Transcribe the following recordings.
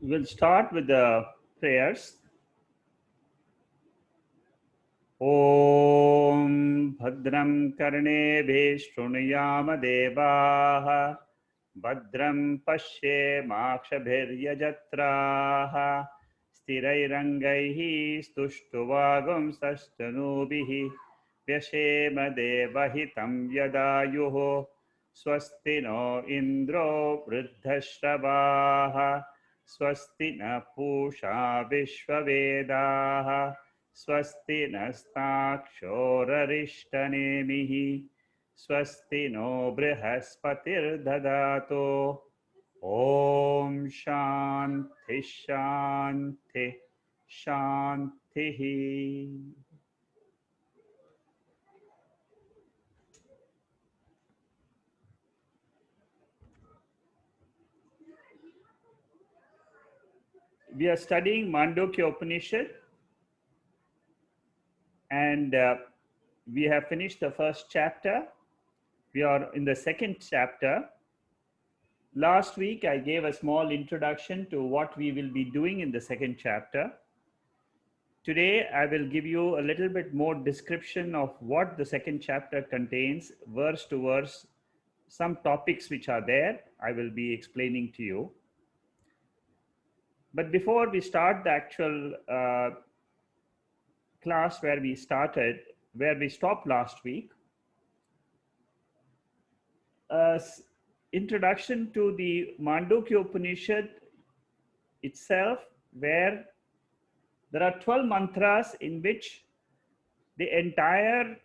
We'll start with the prayers. Om Bhadram Karnebhe Shrunuyama Devaha Bhadram Pashye Makshabhiryajatraha Stirairangaihi Stuštuvagam Sastanubihi Vyashema Devahitam Yadayuho Swasti no Indro Vruddhashrabaha Swasti na Pusha Vishwavedaha Swasti nastakshorarishthanemihi Swasti no Brihaspati'r dadato Om Shanti Shanti Shanti. We are studying Mandukya Upanishad, and we have finished the first chapter. We are in the second chapter. Last week, I gave a small introduction to what we will be doing in the second chapter. Today, I will give you a little bit more description of what the second chapter contains, verse to verse, some topics which are there, I will be explaining to you. But before we start the actual class where we stopped last week, introduction to the Mandukya Upanishad itself, where there are 12 mantras in which the entire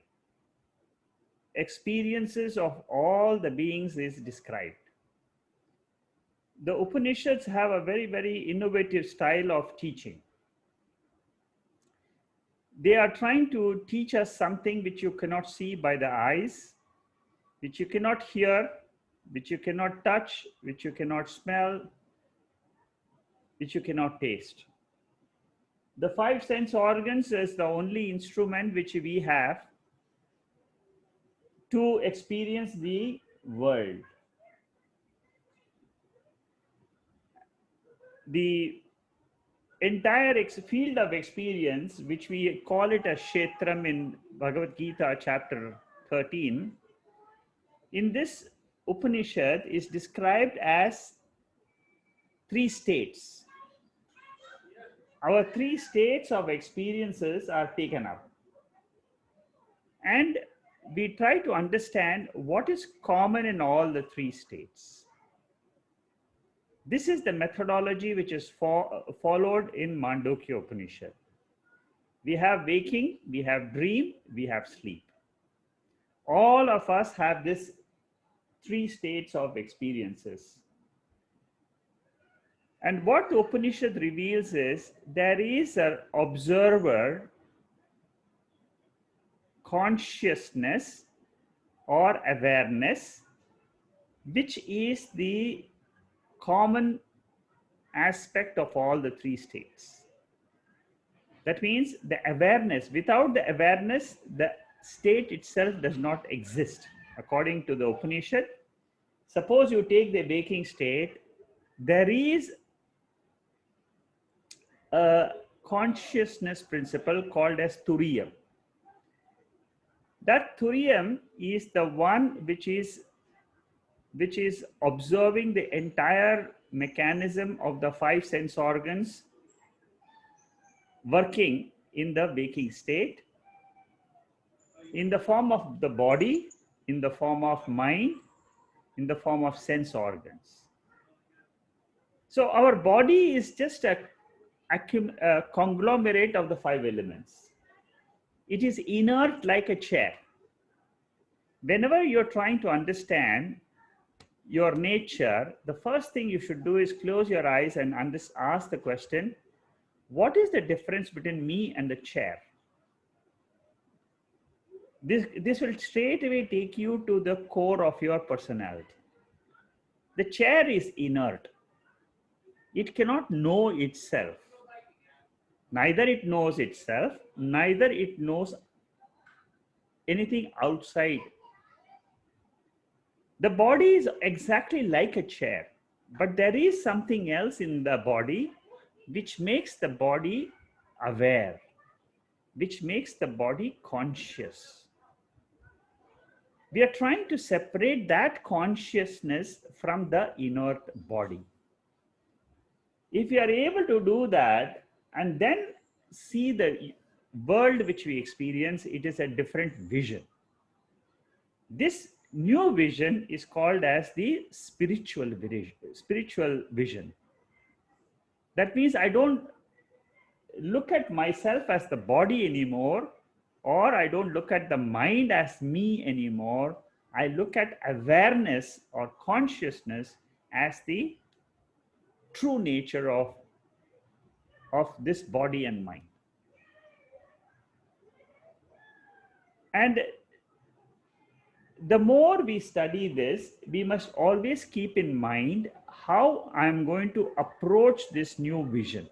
experiences of all the beings is described. The Upanishads have a very, very innovative style of teaching. They are trying to teach us something which you cannot see by the eyes, which you cannot hear, which you cannot touch, which you cannot smell, which you cannot taste. The five sense organs is the only instrument which we have to experience the world. The entire field of experience, which we call it a Kshetram in Bhagavad Gita chapter 13, in this Upanishad is described as 3 states. Our 3 states of experiences are taken up. And we try to understand what is common in all the 3 states. This is the methodology which is followed in Mandukya Upanishad. We have waking, we have dream, we have sleep. All of us have this 3 states of experiences. And what the Upanishad reveals is there is an observer consciousness or awareness, which is the common aspect of all the 3 states. That means the awareness, without the awareness, the state itself does not exist. According to the Upanishad, suppose you take the waking state, there is a consciousness principle called as Turiya. That Turiya is the one which is observing the entire mechanism of the 5 sense organs working in the waking state, in the form of the body, in the form of mind, in the form of sense organs. So our body is just a conglomerate of the 5 elements. It is inert like a chair. Whenever you're trying to understand your nature, the first thing you should do is close your eyes and ask the question, what is the difference between me and the chair? This will straight away take you to the core of your personality. The chair is inert. It cannot know itself. Neither it knows itself, neither it knows anything outside. The body is exactly like a chair. But there is something else in the body which makes the body aware, which makes the body conscious. We are trying to separate that consciousness from the inert body. If you are able to do that and then see the world which we experience, it is a different vision. This new vision is called as the spiritual vision. That means I don't look at myself as the body anymore, or I don't look at the mind as me anymore. I look at awareness or consciousness as the true nature of this body and mind. And the more we study this, we must always keep in mind how I'm going to approach this new vision.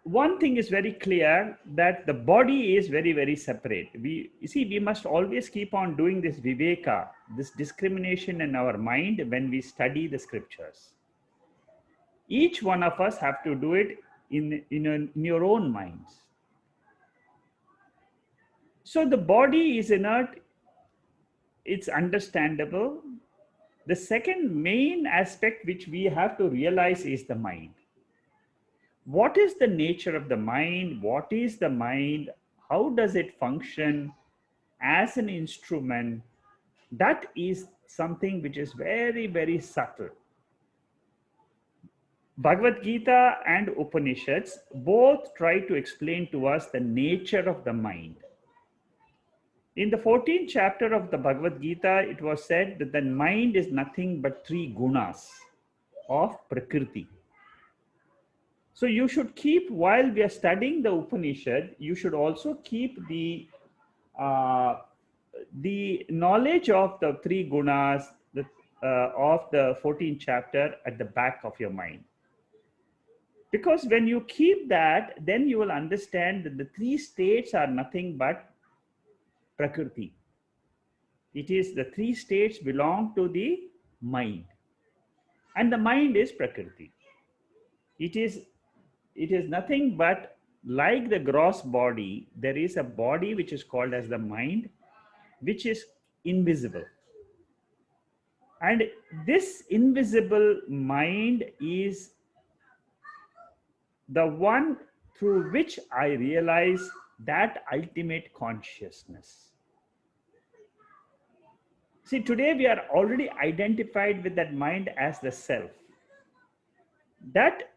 One thing is very clear, that the body is very, very separate. We must always keep on doing this viveka, this discrimination in our mind when we study the scriptures. Each one of us have to do it in your own minds. So the body is inert, it's understandable. The second main aspect which we have to realize is the mind. What is the nature of the mind? What is the mind? How does it function as an instrument? That is something which is very, very subtle. Bhagavad Gita and Upanishads both try to explain to us the nature of the mind. In the 14th chapter of the Bhagavad Gita, it was said that the mind is nothing but 3 gunas of Prakriti. So you should keep, while we are studying the Upanishad, you should also keep the knowledge of the 3 gunas of the 14th chapter at the back of your mind. Because when you keep that, then you will understand that the 3 states are nothing but Prakriti. It is the 3 states belong to the mind. And the mind is Prakriti. It is nothing but, like the gross body, there is a body which is called as the mind, which is invisible. And this invisible mind is the one through which I realize that ultimate consciousness. See, today we are already identified with that mind as the self. That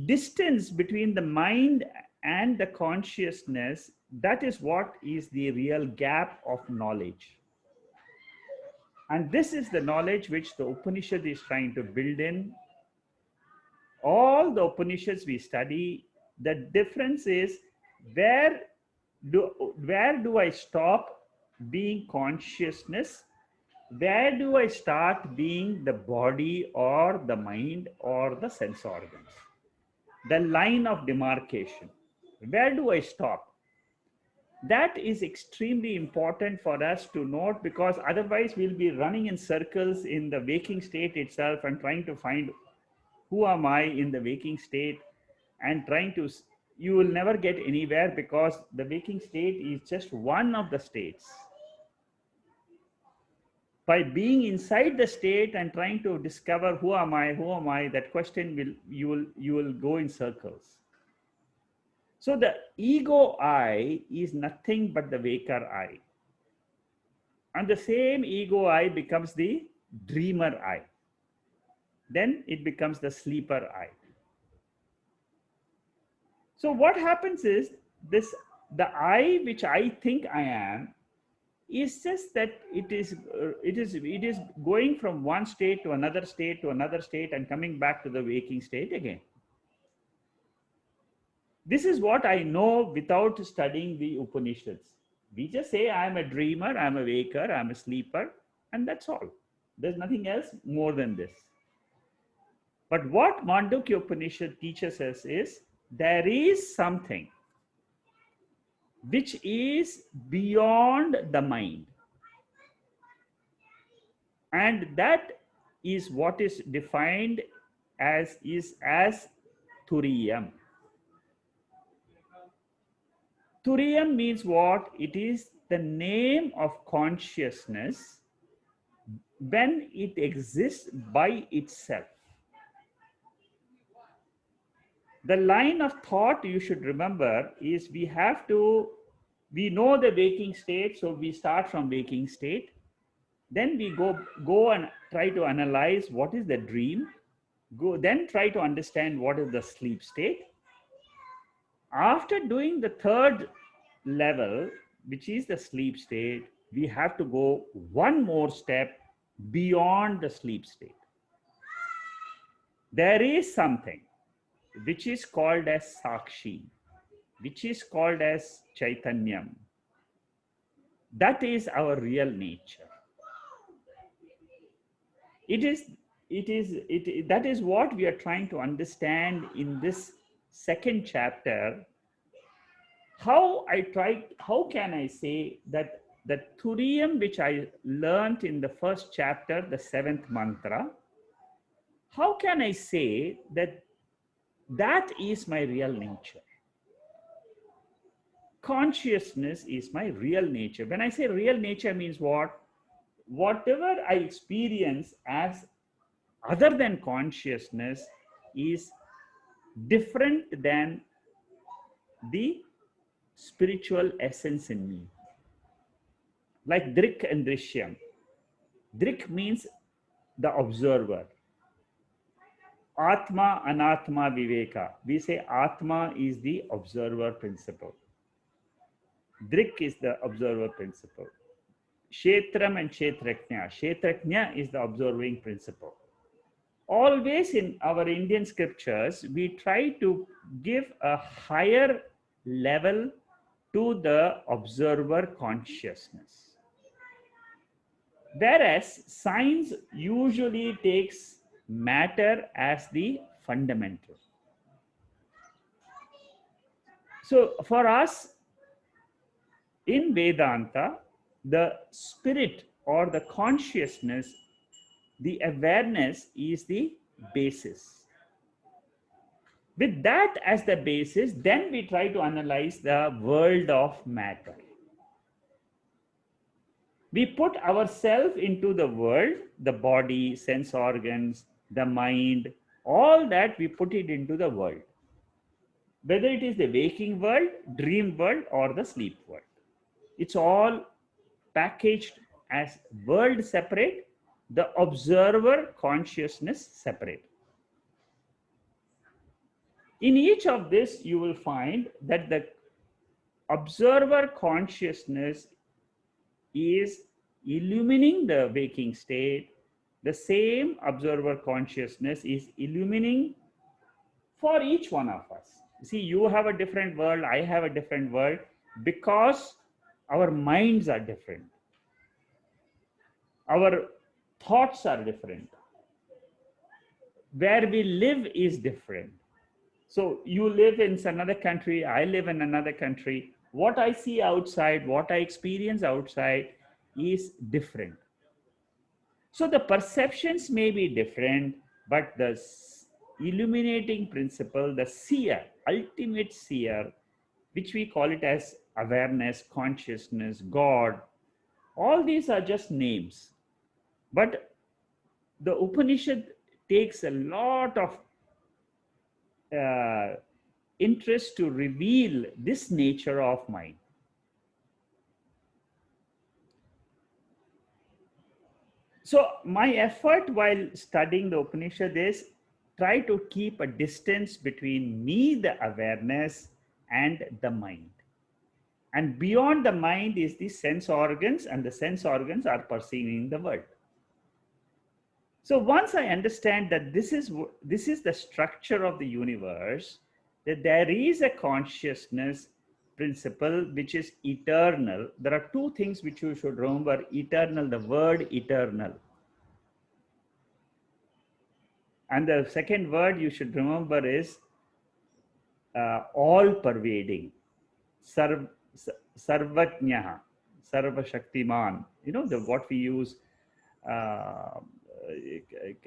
distance between the mind and the consciousness, that is what is the real gap of knowledge. And this is the knowledge which the Upanishad is trying to build in. All the Upanishads we study, the difference is where do I stop being consciousness? Where do I start being the body or the mind or the sense organs? The line of demarcation. Where do I stop? That is extremely important for us to note, because otherwise we'll be running in circles in the waking state itself and trying to find who am I in the waking state, and you will never get anywhere, because the waking state is just one of the states. By being inside the state and trying to discover who am I, that question you will go in circles. So the ego I is nothing but the waker I. And the same ego I becomes the dreamer I. Then it becomes the sleeper I. So what happens is the I which I think I am is just that it is going from one state to another state to another state and coming back to the waking state again. This is what I know without studying the Upanishads. We just say I am a dreamer, I am a waker, I am a sleeper, and that's all. There's nothing else more than this. But what Mandukya Upanishad teaches us is there is something which is beyond the mind. And that is what is defined as Turiyam. Turiyam means what? It is the name of consciousness when it exists by itself. The line of thought you should remember is we know the waking state, so we start from waking state. Then we go and try to analyze what is the dream. Then try to understand what is the sleep state. After doing the third level, which is the sleep state, we have to go one more step beyond the sleep state. There is something which is called as Sakshi, which is called as Chaitanyam. That is our real nature. That is what we are trying to understand in this second chapter. How can I say that the Turiyam which I learned in the first chapter, the seventh mantra, how can I say that that is my real nature? Consciousness is my real nature. When I say real nature means what? Whatever I experience as other than consciousness is different than the spiritual essence in me. Like Drik and Drishyam. Drik means the observer. Atma, Anatma, Viveka. We say Atma is the observer principle. Drik is the observer principle. Kshetram and Kshetraknya. Kshetraknya is the observing principle. Always in our Indian scriptures, we try to give a higher level to the observer consciousness. Whereas science usually takes matter as the fundamental. So for us, in Vedanta, the spirit or the consciousness, the awareness is the basis. With that as the basis, then we try to analyze the world of matter. We put ourselves into the world, the body, sense organs, the mind, all that we put it into the world. Whether it is the waking world, dream world, or the sleep world. It's all packaged as world separate, the observer consciousness separate. In each of this, you will find that the observer consciousness is illumining the waking state. The same observer consciousness is illumining for each one of us. See, you have a different world, I have a different world, because our minds are different. Our thoughts are different. Where we live is different. So you live in another country, I live in another country. What I see outside, what I experience outside is different. So the perceptions may be different, but the illuminating principle, the seer, ultimate seer, which we call it as awareness, consciousness, God, all these are just names. But the Upanishad takes a lot of interest to reveal this nature of mind. So my effort while studying the Upanishad is try to keep a distance between me, the awareness, and the mind. And beyond the mind is the sense organs, and the sense organs are perceiving the world. So once I understand that this is the structure of the universe, that there is a consciousness principle which is eternal. There are two things which you should remember: eternal, the word eternal. And the second word you should remember is all pervading. Sarvatnyaha, Sarva Shaktiman. You know, what we use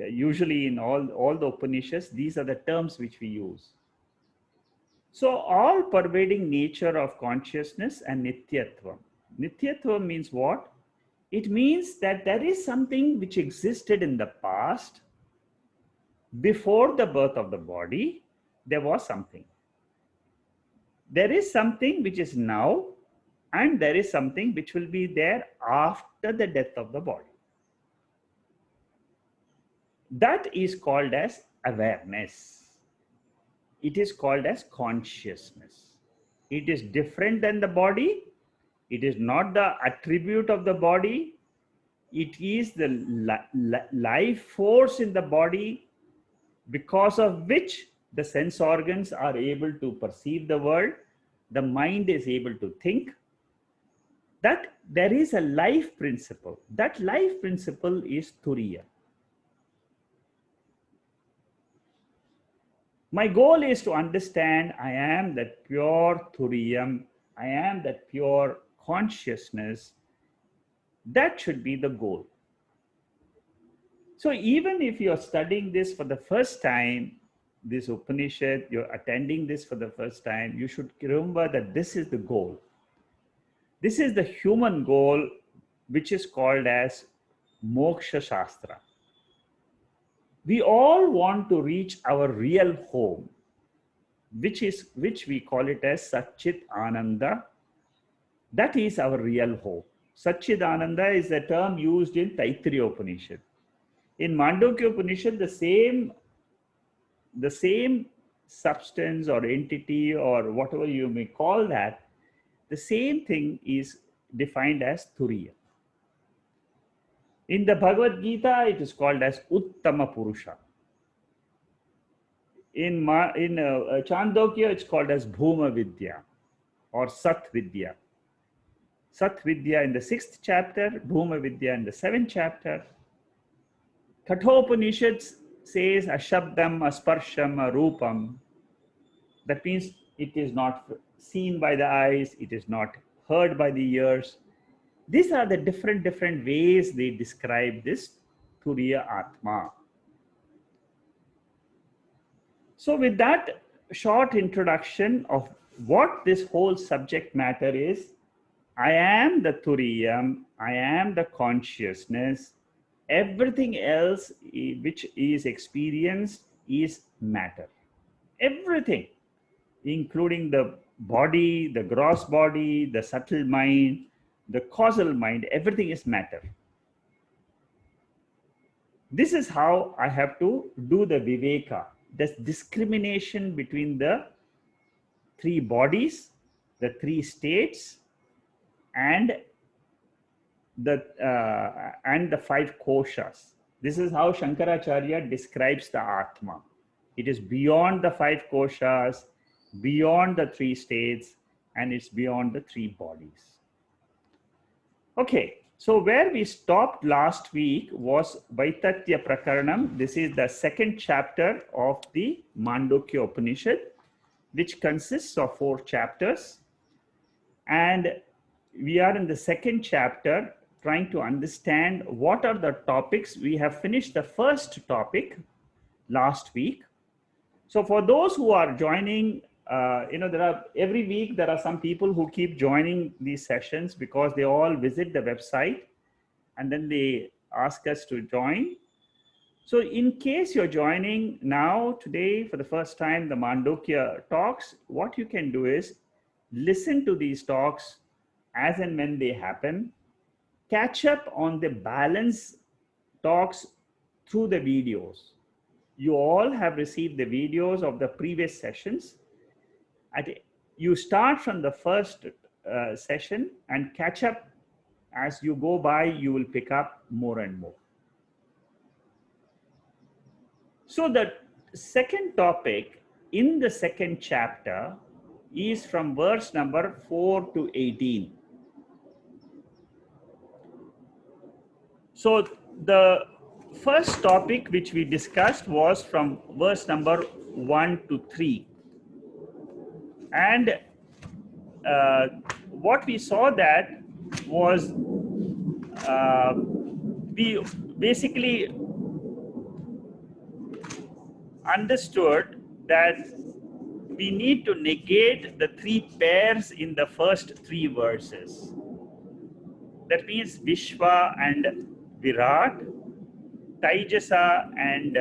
usually in all the Upanishads, these are the terms which we use. So all pervading nature of consciousness and Nityatvam. Nityatvam means what? It means that there is something which existed in the past. Before the birth of the body, there was something. There is something which is now, and there is something which will be there after the death of the body. That is called as awareness. It is called as consciousness. It is different than the body. It is not the attribute of the body. It is the life force in the body, because of which the sense organs are able to perceive the world. The mind is able to think. That there is a life principle. That life principle is Turiya. My goal is to understand I am that pure Turiyam. I am that pure consciousness. That should be the goal. So even if you're studying this for the first time, this Upanishad, you're attending this for the first time, you should remember that this is the goal. This is the human goal, which is called as Moksha Shastra. We all want to reach our real home, which we call it as Satchit Ananda. That is our real home. Satchit Ananda is a term used in Taittiriya Upanishad. In Mandukya Upanishad, the same substance or entity or whatever you may call that, the same thing is defined as Turiya. In the Bhagavad Gita, it is called as Uttama Purusha. In Chandogya, it's called as Bhuma Vidya or Sat Vidya. Sat Vidya in the 6th chapter, Bhuma Vidya in the 7th chapter. Kathopanishad says Ashabdam, Asparsham, Arupam. That means it is not seen by the eyes, it is not heard by the ears. These are the different ways they describe this Turiya Atma. So with that short introduction of what this whole subject matter is, I am the Turiyam, I am the consciousness. Everything else which is experienced is matter. Everything, including the body, the gross body, the subtle mind, the causal mind, everything is matter. This is how I have to do the viveka, this discrimination between the three bodies, the three states, and the 5 koshas. This is how Shankaracharya describes the Atma. It is beyond the 5 koshas, beyond the 3 states, and it's beyond the 3 bodies. Okay, so where we stopped last week was Vaitatya Prakaranam. This is the 2nd chapter of the Mandukya Upanishad, which consists of 4 chapters. And we are in the 2nd chapter trying to understand what are the topics. We have finished the first topic last week. So for those who are joining, every week there are some people who keep joining these sessions because they all visit the website and then they ask us to join. So in case you're joining now today for the first time, the Mandukya talks, what you can do is listen to these talks as and when they happen, catch up on the balance talks through the videos. You all have received the videos of the previous sessions. You start from the first session and catch up. As you go by, you will pick up more and more. So the second topic in the 2nd chapter is from verse number 4 to 18. So the first topic which we discussed was from verse number 1 to 3. And what we saw that was basically understood that we need to negate the three pairs in the first three verses. That means Vishwa and Virat, Taijasa and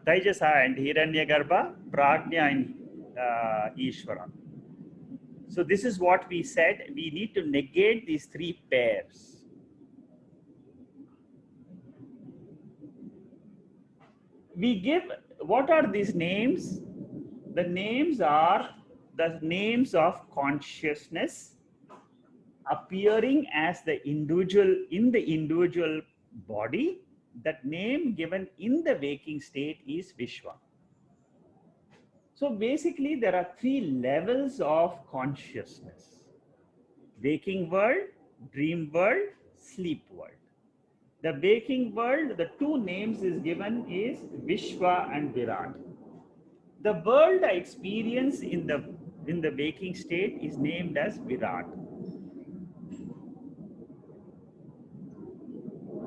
Hiranyagarbha, Prajna and Ishvara. So this is what we said. We need to negate these three pairs. We give, what are these names? The names are the names of consciousness appearing as the individual in the individual body. That name given in the waking state is Vishwa. So basically there are three levels of consciousness: waking world, dream world, sleep world. The waking world, the two names is given is Vishwa and Virat. The world I experience in the waking state is named as Virat.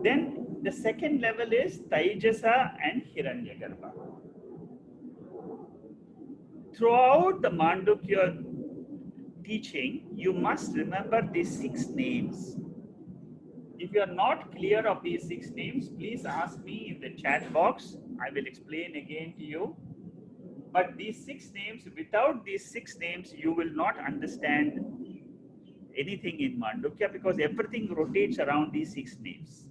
Then the second level is Taijasa and Hiranyagarbha. Throughout the Mandukya teaching, you must remember these 6 names. If you are not clear of these 6 names, please ask me in the chat box. I will explain again to you. But these 6 names, without these 6 names, you will not understand anything in Mandukya, because everything rotates around these 6 names.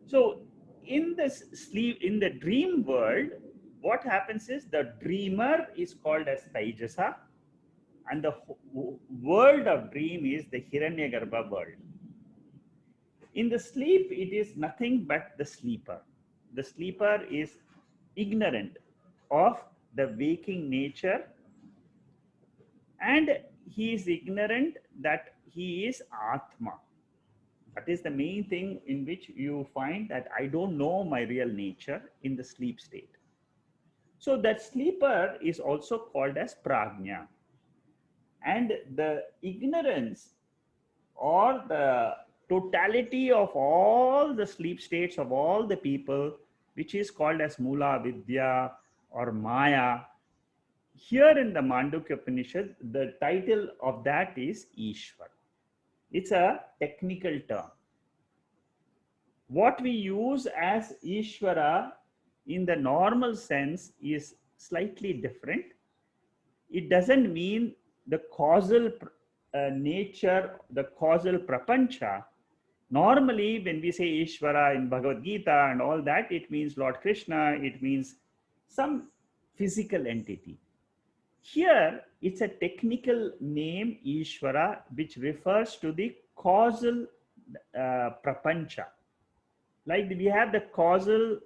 So in the dream world, what happens is the dreamer is called as Taijasa, and the world of dream is the Hiranyagarbha world. In the sleep, it is nothing but the sleeper. The sleeper is ignorant of the waking nature, and he is ignorant that he is Atma. That is the main thing in which you find that I don't know my real nature in the sleep state. So that sleeper is also called as Prajna. And the ignorance or the totality of all the sleep states of all the people, which is called as Mula Vidya or Maya. Here in the Mandukya Upanishad, the title of that is Ishvar. It's a technical term. What we use as Ishvara in the normal sense is slightly different. It doesn't mean the causal nature, the causal prapancha. Normally, when we say Ishvara in Bhagavad Gita and all that, it means Lord Krishna, it means some physical entity. Here, it's a technical name, Ishvara, which refers to the causal prapancha. Like we have the causal,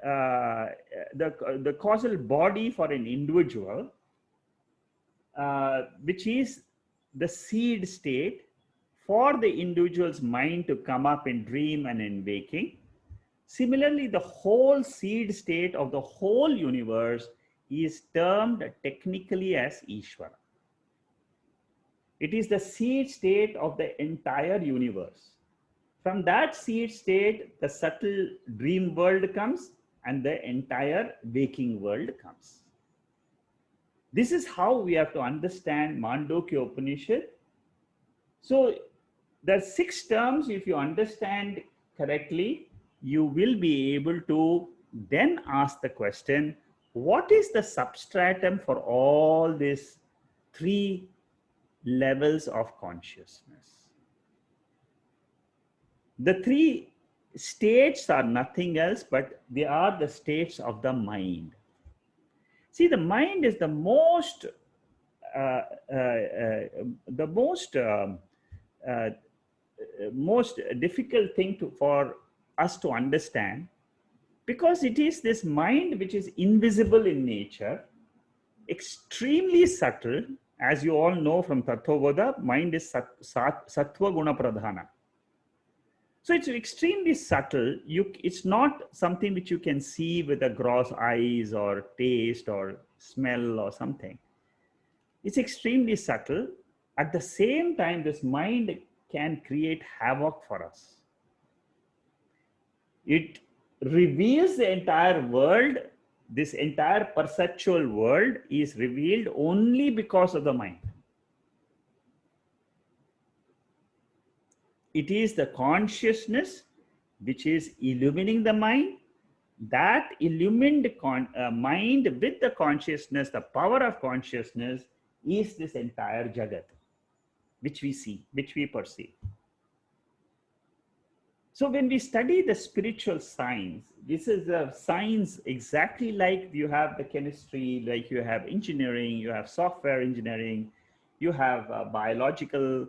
the causal body for an individual, which is the seed state for the individual's mind to come up in dream and in waking. Similarly, the whole seed state of the whole universe is termed technically as Ishvara. It is the seed state of the entire universe. From that seed state, the subtle dream world comes and the entire waking world comes. This is how we have to understand Mandukya Upanishad. So the 6 terms, if you understand correctly, you will be able to then ask the question, what is the substratum for all these 3 levels of consciousness? The 3 states are nothing else, but they are the states of the mind. See, the mind is the most most difficult thing for us to understand, because it is this mind which is invisible in nature, extremely subtle. As you all know from Tattvabodha, mind is sattva guna pradhana. So it's extremely subtle. It's not something which you can see with the gross eyes or taste or smell or something. It's extremely subtle. At the same time, this mind can create havoc for us. It reveals the entire world. This entire perceptual world is revealed only because of the mind. It is the consciousness which is illumining the mind. That illumined mind with the consciousness, the power of consciousness, is this entire Jagat, which we see, which we perceive. So when we study the spiritual science, this is a science exactly like you have the chemistry, like you have engineering, you have software engineering, you have biological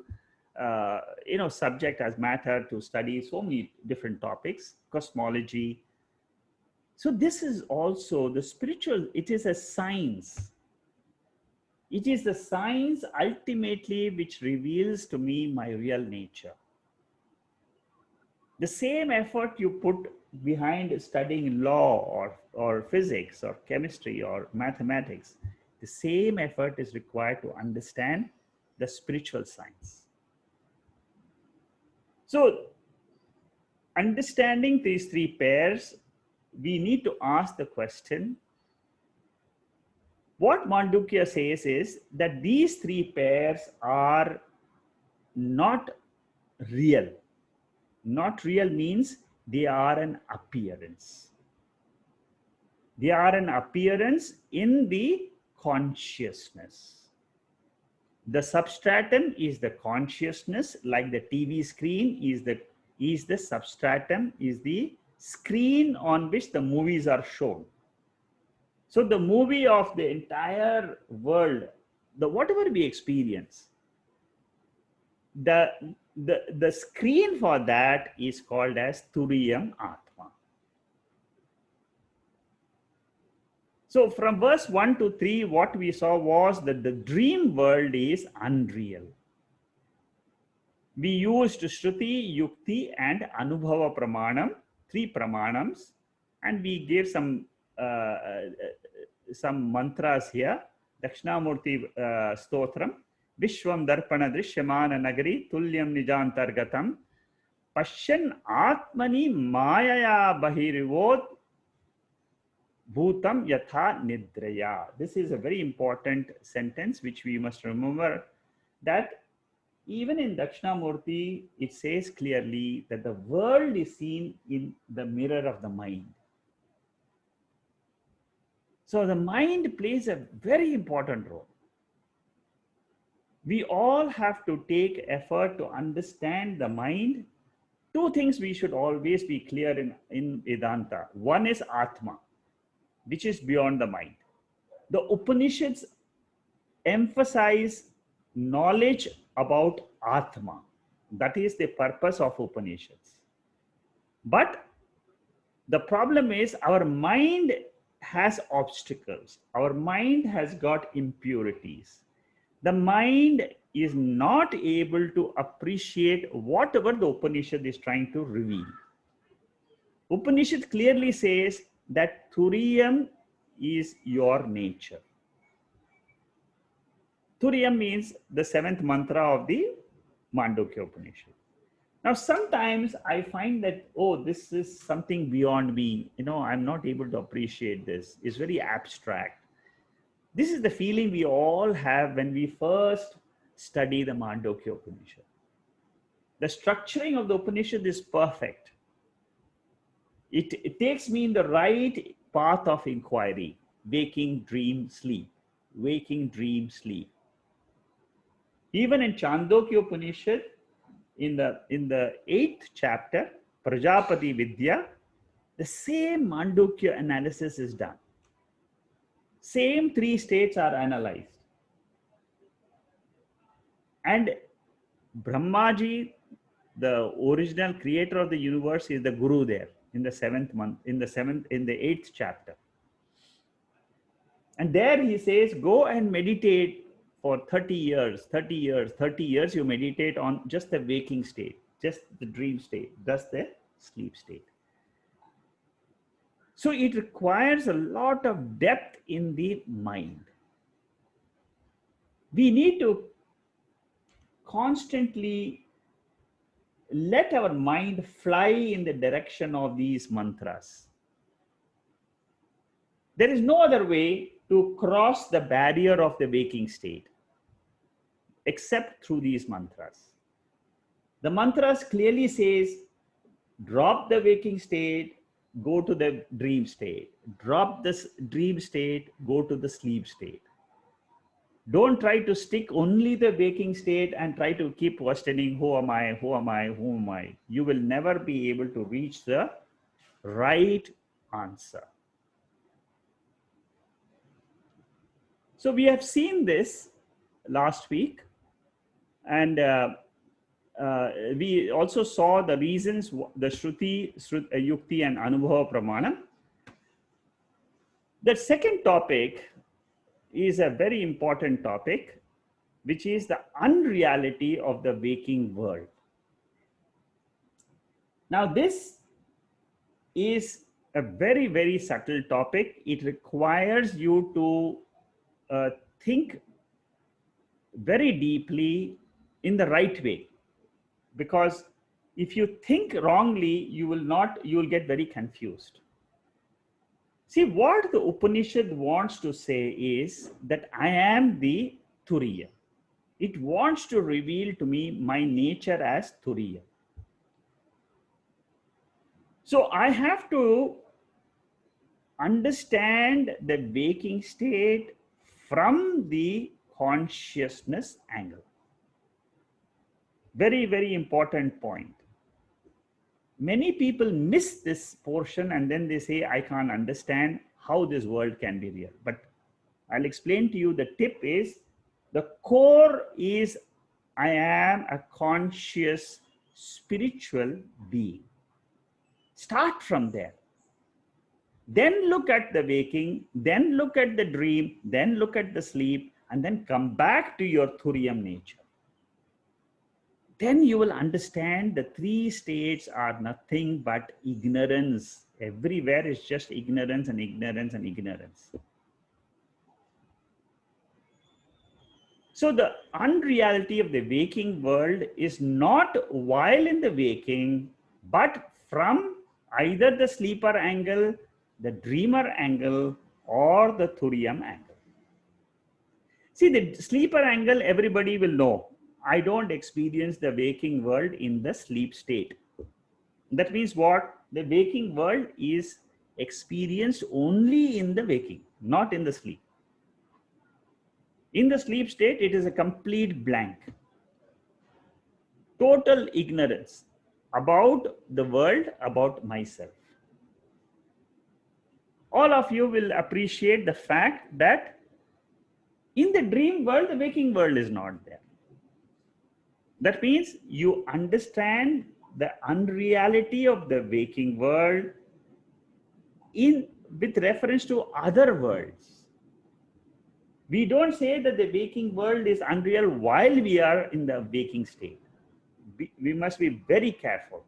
subject as matter to study so many different topics, cosmology. So this is also the spiritual, it is a science. It is the science ultimately which reveals to me my real nature. The same effort you put behind studying law or physics or chemistry or mathematics, the same effort is required to understand the spiritual science. So understanding these three pairs, we need to ask the question, what Mandukya says is that these three pairs are not real. Not real means they are an appearance. They are an appearance in the consciousness. The substratum is the consciousness, like the TV screen is the substratum, is the screen on which the movies are shown. So the movie of the entire world, whatever we experience, the screen for that is called as Turiya Atma. So from verse 1 to 3, what we saw was that the dream world is unreal. We used Shruti, Yukti and Anubhava Pramanam, three Pramanams, and we gave some mantras here. Dakshinamurti Stotram, Vishwam Darpana Drishyamana Nagari, Tulyam Nijantargatam, Pashyan Atmani Mayaya Bahirivod, Bhutam Yatha Nidraya. This is a very important sentence which we must remember, that even in Dakshinamurti, it says clearly that the world is seen in the mirror of the mind. So the mind plays a very important role. We all have to take effort to understand the mind. Two things we should always be clear in Vedanta. One is Atma, which is beyond the mind. The Upanishads emphasize knowledge about Atma. That is the purpose of Upanishads. But the problem is our mind has obstacles. Our mind has got impurities. The mind is not able to appreciate whatever the Upanishad is trying to reveal. Upanishad clearly says that Turiyam is your nature. Turiyam means the seventh mantra of the Mandukya Upanishad. Now, sometimes I find that, oh, this is something beyond me. I'm not able to appreciate this. It's very abstract. This is the feeling we all have when we first study the Mandukya Upanishad. The structuring of the Upanishad is perfect. It takes me in the right path of inquiry. Waking, dream, sleep. Waking, dream, sleep. Even in Chandogya Upanishad, in the 8th chapter, Prajapati Vidya, the same Mandukya analysis is done. Same three states are analyzed. And Brahmaji, the original creator of the universe, is the Guru there in the 8th chapter. And there he says, go and meditate for 30 years, 30 years, 30 years, you meditate on just the waking state, just the dream state, just the sleep state. So it requires a lot of depth in the mind. We need to constantly let our mind fly in the direction of these mantras. There is no other way to cross the barrier of the waking state except through these mantras. The mantras clearly says, drop the waking state, go to the dream state. Drop this dream state, go to the sleep state. Don't try to stick only the waking state and try to keep questioning, who am I, who am I, who am I? You will never be able to reach the right answer. So we have seen this last week, and we also saw the reasons, the Shruti, Yukti and Anubhava Pramanam. The second topic is a very important topic, which is the unreality of the waking world. Now, this is a very, very subtle topic. It requires you to think very deeply in the right way, because if you think wrongly, you will get very confused. See, what the Upanishad wants to say is that I am the Turiya. It wants to reveal to me my nature as Turiya. So I have to understand the waking state from the consciousness angle. Very, very important point. Many people miss this portion and then they say, I can't understand how this world can be real. But I'll explain to you, the tip is, the core is, I am a conscious spiritual being. Start from there. Then look at the waking, then look at the dream, then look at the sleep, and then come back to your Turiyam nature. Then you will understand the three states are nothing but ignorance. Everywhere is just ignorance and ignorance and ignorance. So the unreality of the waking world is not while in the waking, but from either the sleeper angle, the dreamer angle, or the Turiyam angle. See, the sleeper angle, everybody will know. I don't experience the waking world in the sleep state. That means what? The waking world is experienced only in the waking, not in the sleep. In the sleep state, it is a complete blank. Total ignorance about the world, about myself. All of you will appreciate the fact that in the dream world, the waking world is not there. That means you understand the unreality of the waking world with reference to other worlds. We don't say that the waking world is unreal while we are in the waking state. We must be very careful.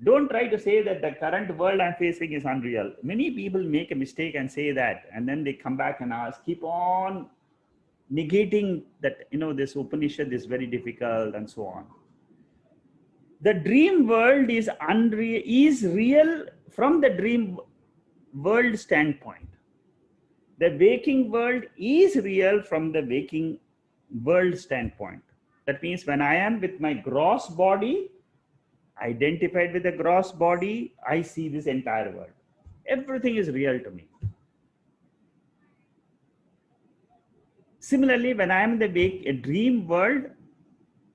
Don't try to say that the current world I'm facing is unreal. Many people make a mistake and say that, and then they come back and ask, keep on negating that, this Upanishad is very difficult and so on. The dream world is real from the dream world standpoint. The waking world is real from the waking world standpoint. That means when I am with my gross body, identified with the gross body, I see this entire world. Everything is real to me. Similarly, when I am in the dream world,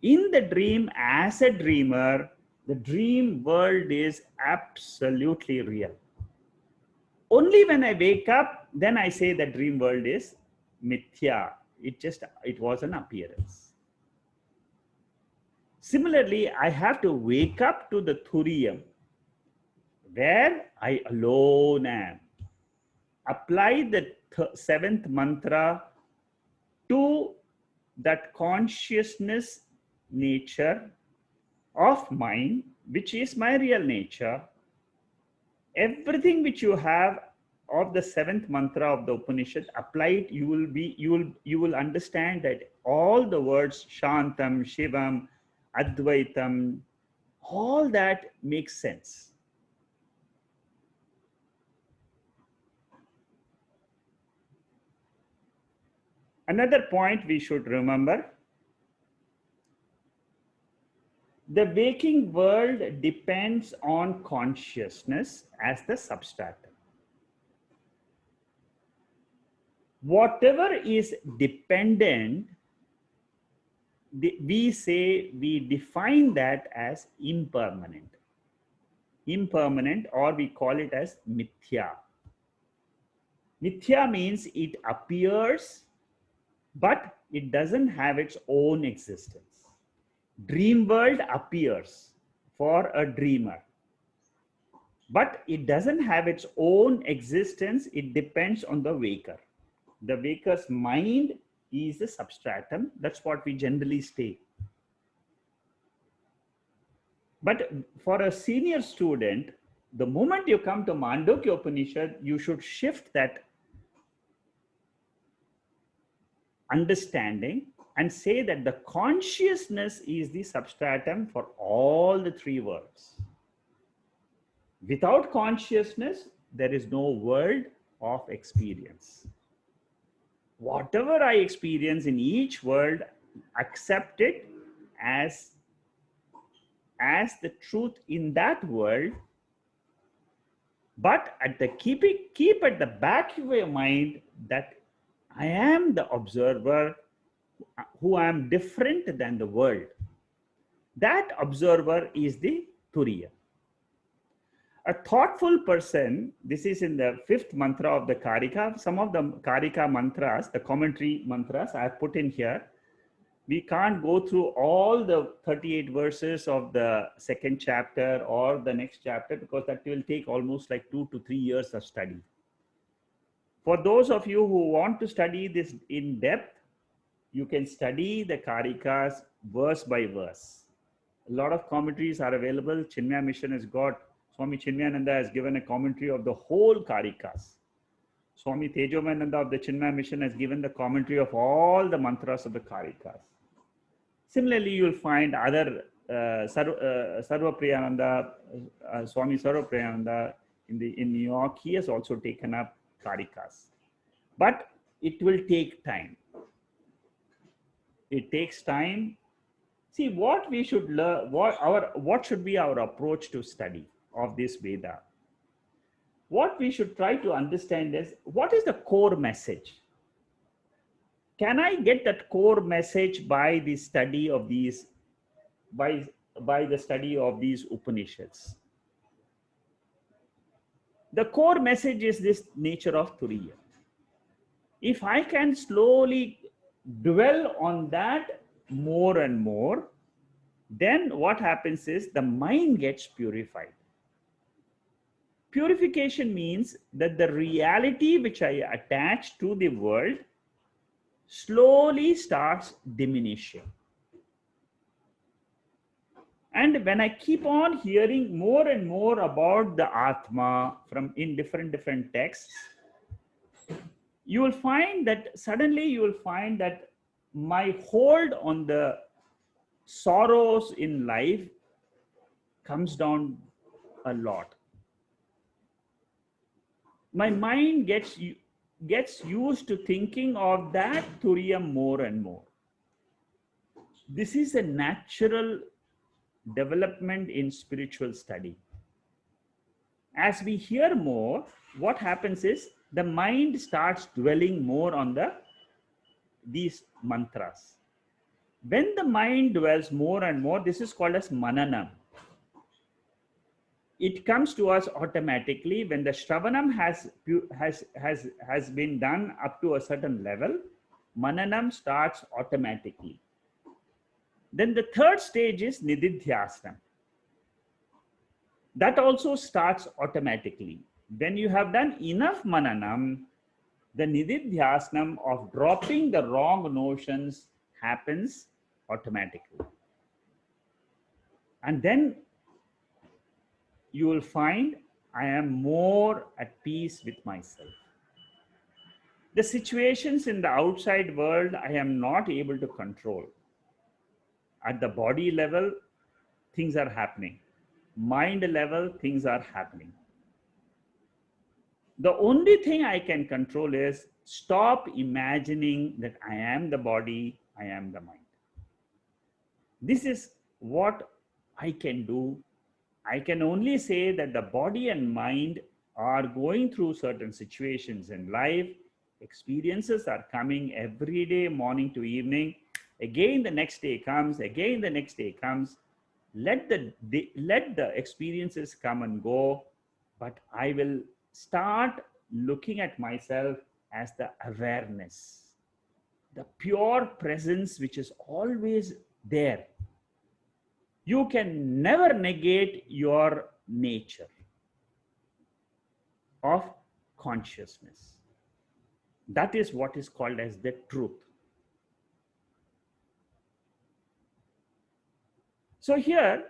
in the dream as a dreamer, the dream world is absolutely real. Only when I wake up, then I say the dream world is mithya. It was an appearance. Similarly, I have to wake up to the Turiyam, where I alone am. Apply the seventh mantra to that consciousness nature of mine, which is my real nature. Everything which you have of the seventh mantra of the Upanishad, apply it, you will understand that all the words Shantam, Shivam, Advaitam, All that makes sense. Another point we should remember, the waking world depends on consciousness as the substratum. Whatever is dependent, we define that as impermanent. Impermanent, or we call it as mithya. Mithya means it appears, but it doesn't have its own existence. Dream world appears for a dreamer, but it doesn't have its own existence. It depends on the waker. The waker's mind is the substratum. That's what we generally state. But for a senior student, the moment you come to Mandukya Upanishad, you should shift that understanding and say that the consciousness is the substratum for all the three worlds. Without consciousness, there is no world of experience. Whatever I experience in each world, accept it as the truth in that world, but keep at the back of your mind that I am the observer who am different than the world. That observer is the Turiya. A thoughtful person, this is in the 5th mantra of the Karika. Some of the Karika mantras, the commentary mantras I have put in here. We can't go through all the 38 verses of the 2nd chapter or the next chapter, because that will take almost like 2 to 3 years of study. For those of you who want to study this in depth, you can study the Karikas verse by verse. A lot of commentaries are available. Chinmaya Mission has got, Swami Chinmayananda has given a commentary of the whole Karikas. Swami Tejomananda of the Chinmaya Mission has given the commentary of all the mantras of the Karikas. Similarly, you will find other Sarvapriyananda, Swami Sarvapriyananda in New York. He has also taken up Karikas. But it will take time. It takes time. See, what we should learn, what should be our approach to study of this Veda? What we should try to understand is, what is the core message? Can I get that core message by the study of these, by the study of these Upanishads? The core message is this nature of Turiya. If I can slowly dwell on that more and more, then what happens is the mind gets purified. Purification means that the reality which I attach to the world slowly starts diminishing. And when I keep on hearing more and more about the Atma from in different texts, you will find that suddenly you will find that my hold on the sorrows in life comes down a lot. My mind gets used to thinking of that Turiya more and more. This is a natural development in spiritual study. As we hear more, what happens is the mind starts dwelling more on these mantras. When the mind dwells more and more, this is called as mananam. It comes to us automatically when the Shravanam has been done up to a certain level. Mananam starts automatically. Then the third stage is Nididhyasana. That also starts automatically. When you have done enough Mananam, the Nididhyasana of dropping the wrong notions happens automatically. And then you will find I am more at peace with myself. The situations in the outside world I am not able to control. At the body level, things are happening. Mind level, things are happening. The only thing I can control is stop imagining that I am the body, I am the mind. This is what I can do. I can only say that the body and mind are going through certain situations in life. Experiences are coming every day, morning to evening. Again, the next day comes, again, the next day comes. Let the experiences come and go, but I will start looking at myself as the awareness, the pure presence which is always there. You can never negate your nature of consciousness. That is what is called as the truth. So here,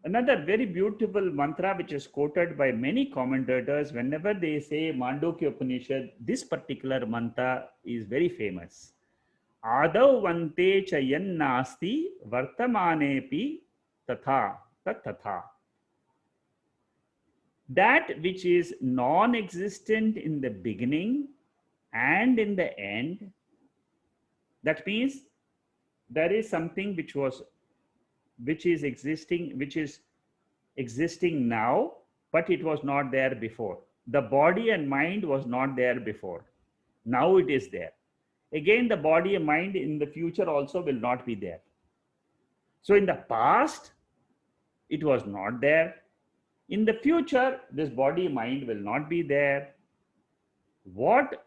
another very beautiful mantra which is quoted by many commentators whenever they say Mandukya Upanishad, this particular mantra is very famous. Adau vante cha yan nasti vartamanepi tatha tatha. That which is non-existent in the beginning and in the end, that means there is something which is existing now, but it was not there before. The body and mind was not there before. Now it is there. Again, the body and mind in the future also will not be there. So in the past, it was not there. In the future, this body mind will not be there. What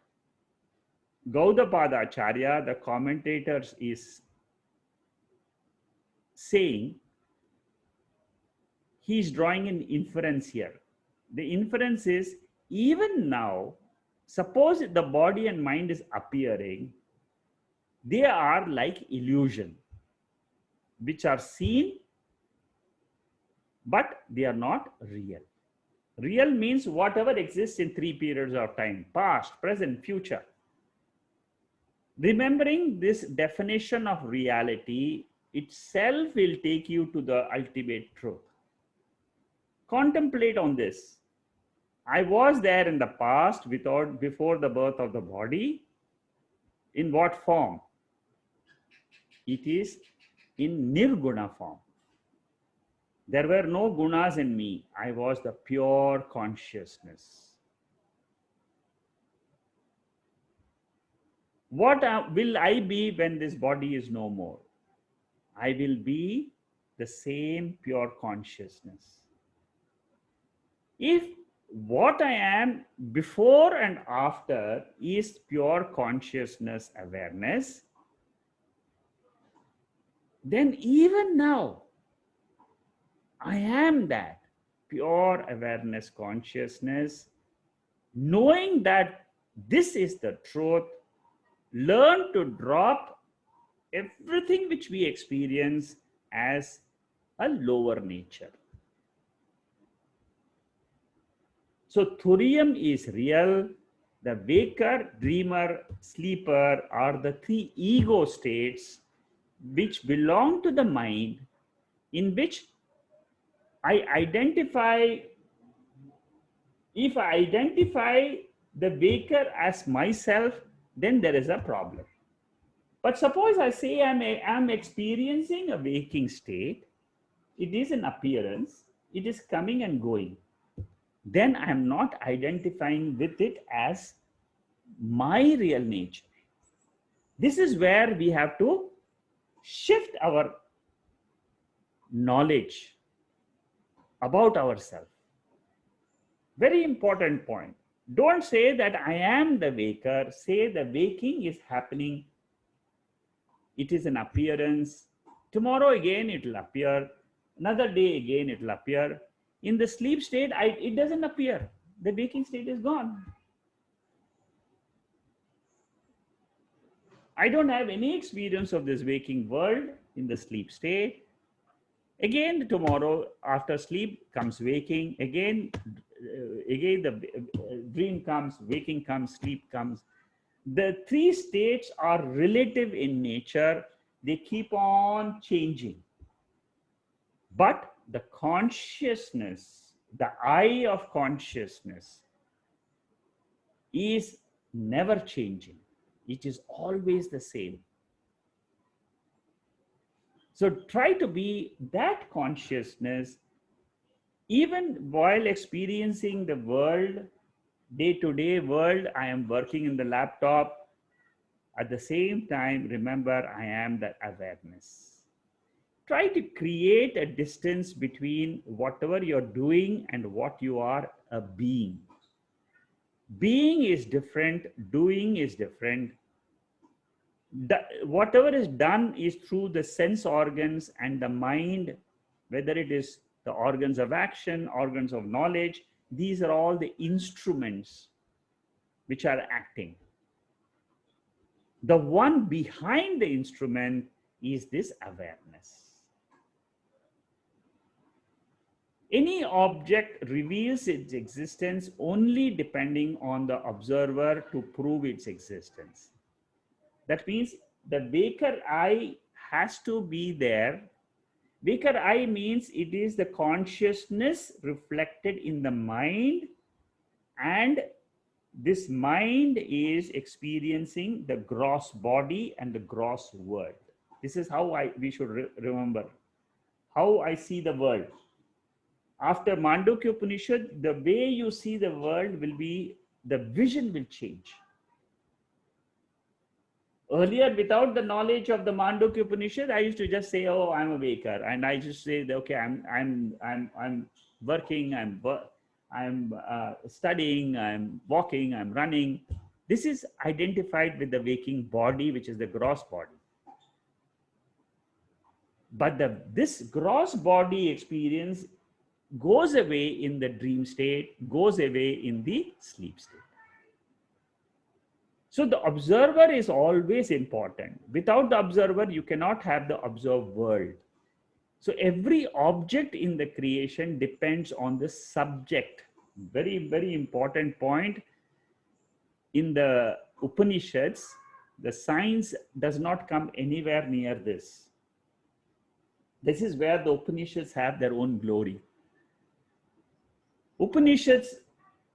Gaudapada Acharya, the commentators, is saying, he is drawing an inference here. The inference is, even now, suppose the body and mind is appearing, they are like illusion, which are seen, but they are not real. Real means whatever exists in three periods of time: past, present, future. Remembering this definition of reality itself will take you to the ultimate truth. Contemplate on this. I was there in the past before the birth of the body. In what form? It is in nirguna form. There were no gunas in me. I was the pure consciousness. What will I be when this body is no more? I will be the same pure consciousness. If what I am before and after is pure consciousness awareness, then even now, I am that pure awareness consciousness. Knowing that this is the truth, learn to drop everything which we experience as a lower nature. So Turiyam is real. The waker, dreamer, sleeper are the three ego states which belong to the mind, in which I identify. If I identify the waker as myself, then there is a problem. But suppose I say I'm experiencing a waking state, it is an appearance, it is coming and going. Then I am not identifying with it as my real nature. This is where we have to shift our knowledge about ourselves. Very important point. Don't say that I am the waker. Say the waking is happening. It is an appearance. Tomorrow again it will appear. Another day again it will appear. In the sleep state, it doesn't appear. The waking state is gone. I don't have any experience of this waking world in the sleep state. Again, tomorrow after sleep comes waking. Again the dream comes, waking comes, sleep comes. The three states are relative in nature. They keep on changing. But the consciousness, the eye of consciousness is never changing. It is always the same. So try to be that consciousness even while experiencing the world, day-to-day world. I am working in the laptop. At the same time, remember, I am that awareness. Try to create a distance between whatever you're doing and what you are a being. Being is different, doing is different. Whatever is done is through the sense organs and the mind, whether it is the organs of action, organs of knowledge. These are all the instruments which are acting. The one behind the instrument is this awareness. Any object reveals its existence only depending on the observer to prove its existence. That means the waker eye has to be there. Waker eye means it is the consciousness reflected in the mind, and this mind is experiencing the gross body and the gross world. This is how we should remember how I see the world. After Mandukya Upanishad, the way you see the world will be, the vision will change. Earlier, without the knowledge of the Mandukya Upanishad, I used to just say, "Oh, I'm a waker," and I just say, "Okay, I'm working, I'm studying, I'm walking, I'm running." This is identified with the waking body, which is the gross body. But this gross body experience goes away in the dream state, goes away in the sleep state. So the observer is always important. Without the observer, you cannot have the observed world. So every object in the creation depends on the subject. Very, very important point. In the Upanishads, the science does not come anywhere near this. This is where the Upanishads have their own glory. Upanishads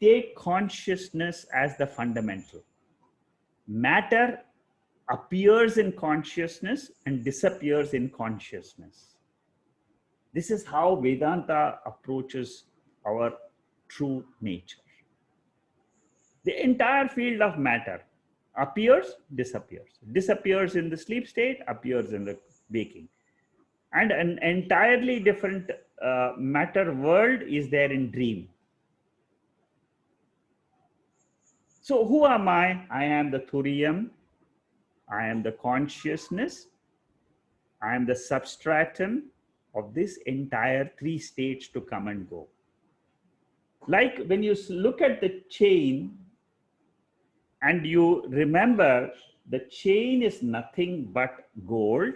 take consciousness as the fundamental. Matter appears in consciousness and disappears in consciousness. This is how Vedanta approaches our true nature. The entire field of matter appears, disappears. Disappears in the sleep state, appears in the waking. And an entirely different matter world is there in dream. So who am I? I am the Turiyam. I am the consciousness. I am the substratum of this entire three states to come and go. Like when you look at the chain and you remember the chain is nothing but gold,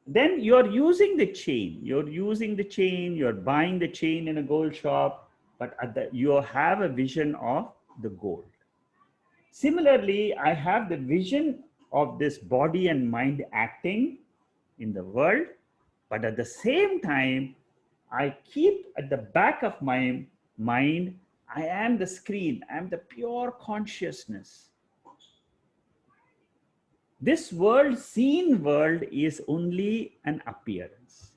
then you're using the chain. You're using the chain, you're buying the chain in a gold shop, but you have a vision of the gold. Similarly, I have the vision of this body and mind acting in the world, but at the same time, I keep at the back of my mind, I am the screen, I am the pure consciousness. This world, seen world, is only an appearance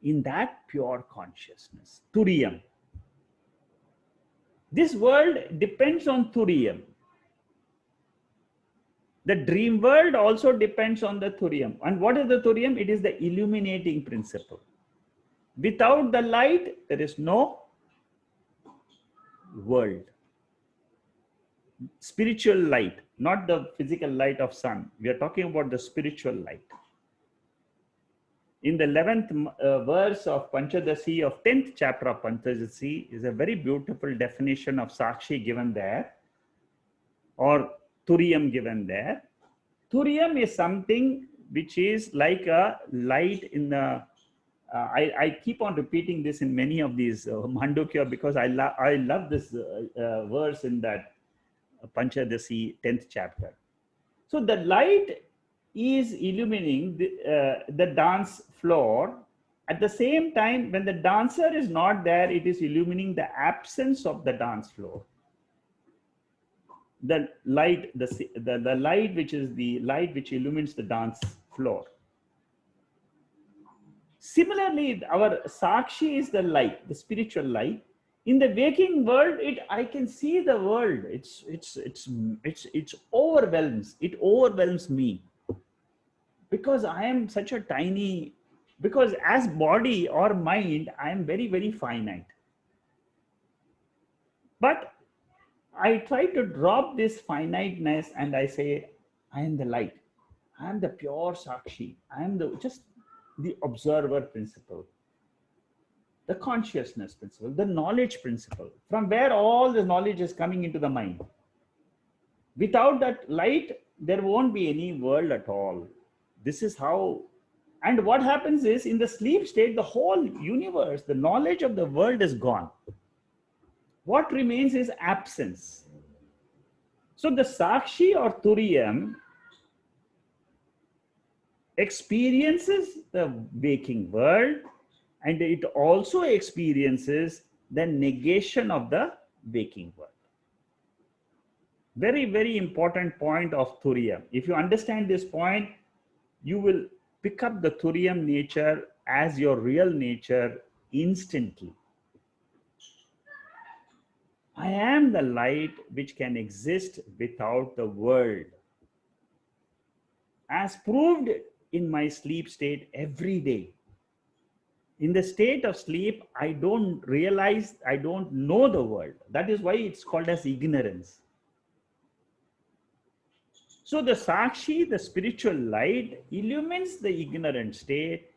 in that pure consciousness, Turiyam. This world depends on Turiyam. The dream world also depends on the Turiyam. And what is the Turiyam? It is the illuminating principle. Without the light, there is no world. Spiritual light, not the physical light of sun. We are talking about the spiritual light. In the 11th verse of Panchadasi of 10th chapter of Panchadasi is a very beautiful definition of Sakshi given there, or Turiyam given there. Turiyam is something which is like a light in the, I keep on repeating this in many of these Mandukya because I love this verse in that Panchadasi 10th chapter. So the light is illumining the dance floor. At the same time, when the dancer is not there, it is illumining the absence of the dance floor. The light, the light, which is the light which illumines the dance floor. Similarly, our Sakshi is the light, the spiritual light. In the waking world, I can see the world. It overwhelms me, because I am such a tiny, because as body or mind, I am very, very finite. But I try to drop this finiteness and I say, I am the light. I am the pure Sakshi. I am just the observer principle, the consciousness principle, the knowledge principle, from where all the knowledge is coming into the mind. Without that light, there won't be any world at all. This is how. And what happens is, in the sleep state, the whole universe, the knowledge of the world is gone. What remains is absence. So the Sakshi or Turiyam experiences the waking world, and it also experiences the negation of the waking world. Very, very important point of Turiya. If you understand this point, you will pick up the Turiyam nature as your real nature instantly. I am the light which can exist without the world. As proved in my sleep state every day. In the state of sleep, I don't realize, I don't know the world. That is why it's called as ignorance. So the Sakshi, the spiritual light, illumines the ignorant state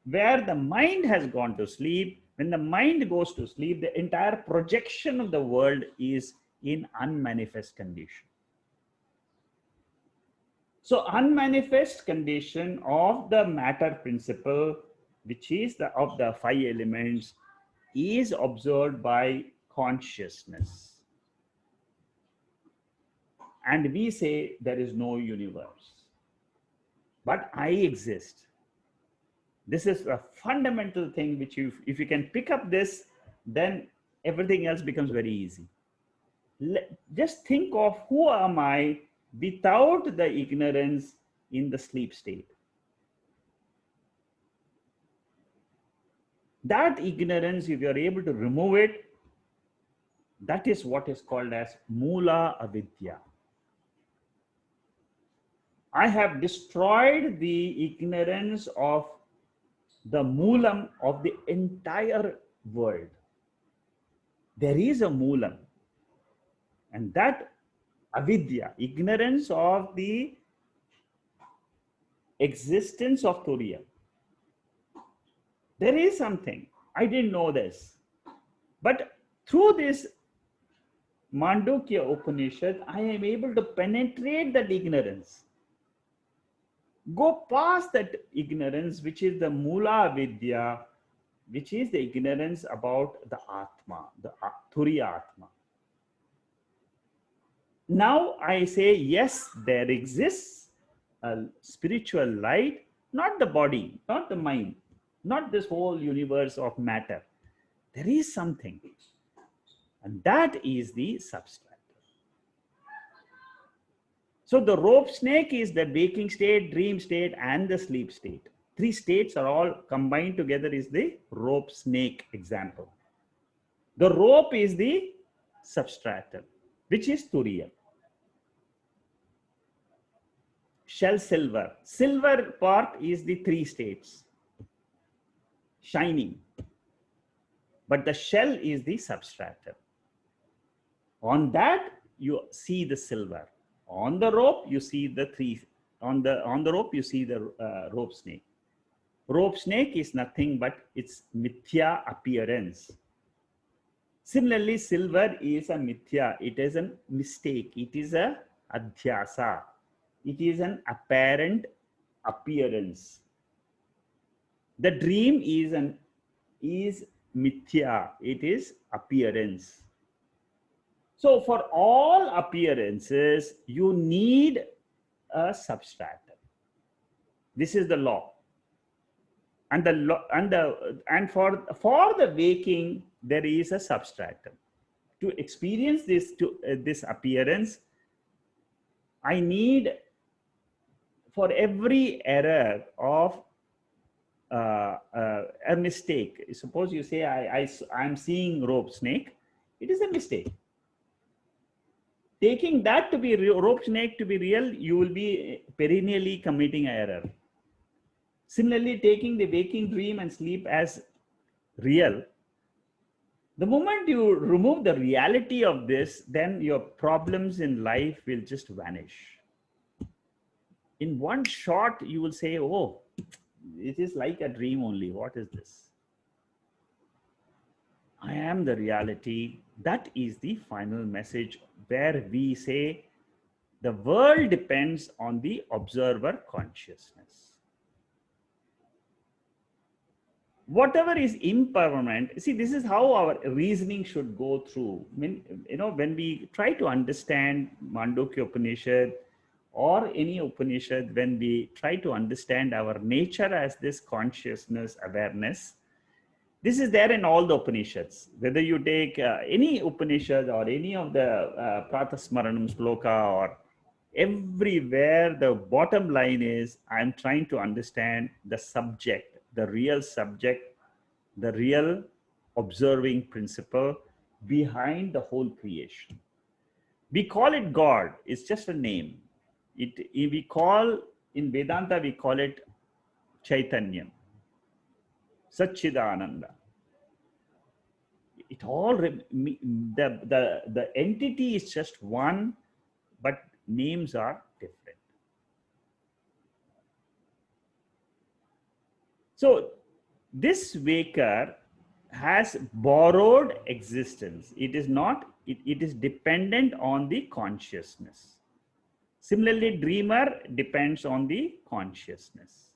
where the mind has gone to sleep. When the mind goes to sleep, the entire projection of the world is in unmanifest condition. So unmanifest condition of the matter principle, which is of the 5 elements, is observed by consciousness. And we say there is no universe, but I exist. This is a fundamental thing which if you can pick up this, then everything else becomes very easy. Just think of who am I without the ignorance in the sleep state. That ignorance, if you are able to remove it, that is what is called as Mula Avidya. I have destroyed the ignorance of the Moolam of the entire world. There is a Moolam, and that Avidya, ignorance of the existence of Turiya. There is something. I didn't know this. But through this Mandukya Upanishad, I am able to penetrate that ignorance. Go past that ignorance, which is the Mula Vidya, which is the ignorance about the Atma, the Turiya Atma. Now I say, yes, there exists a spiritual light, not the body, not the mind, not this whole universe of matter. There is something, and that is the substratum. So the rope snake is the waking state, dream state, and the sleep state. 3 states are all combined together is the rope snake example. The rope is the substratum, which is Turiya. Shell silver. Silver part is the 3 states. Shining. But the shell is the substratum. On that, you see the silver. On the rope, you see the 3. On the rope, you see the rope snake. Rope snake is nothing but its mithya appearance. Similarly, silver is a mithya. It is a mistake. It is a adhyasa. It is an apparent appearance. The dream is mithya. It is appearance. So for all appearances, you need a substratum. This is the law. And for the waking, there is a substratum. To experience this appearance, I need, for every error of a mistake. Suppose you say I'm seeing rope snake. It is a mistake. Taking that to be rope snake to be real, you will be perennially committing an error. Similarly, taking the waking dream and sleep as real, the moment you remove the reality of this, then your problems in life will just vanish. In one shot, you will say, oh, it is like a dream only. What is this? I am the reality. That is the final message, where we say the world depends on the observer consciousness. Whatever is impermanent, see, this is how our reasoning should go through. When we try to understand Mandukya Upanishad or any Upanishad, when we try to understand our nature as this consciousness, awareness, this is there in all the Upanishads. Whether you take any Upanishad or any of the Pratasmaranam Sloka, or everywhere, the bottom line is, I'm trying to understand the subject, the real subject, the real observing principle behind the whole creation. We call it God. It's just a name. In Vedanta, we call it Chaitanyam, Satchidananda. It all, the entity is just one, but names are different. So this waker has borrowed existence. It is not, it is dependent on the consciousness. Similarly, dreamer depends on the consciousness.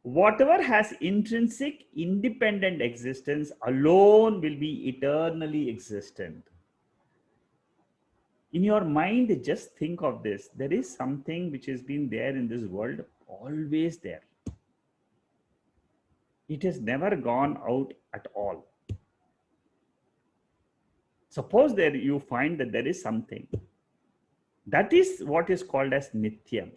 Whatever has intrinsic independent existence alone will be eternally existent. In your mind, just think of this. There is something which has been there in this world, always there. It has never gone out at all. Suppose there you find that there is something. That is what is called as Nityam.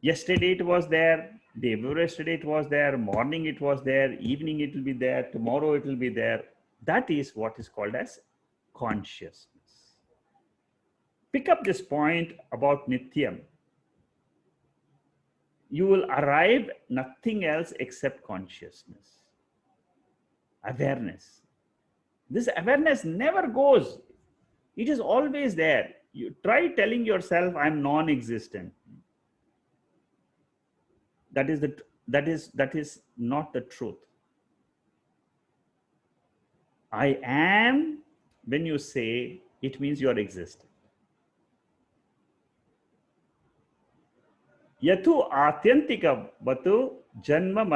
Yesterday it was there, day before yesterday it was there, morning it was there, evening it will be there, tomorrow it will be there. That is what is called as consciousness. Pick up this point about Nityam. You will arrive nothing else except consciousness, awareness. This awareness never goes. It is always there. You try telling yourself, I'm non-existent. That is not the truth. I am, when you say, it means you are existent. Yatu atyantika vatu janma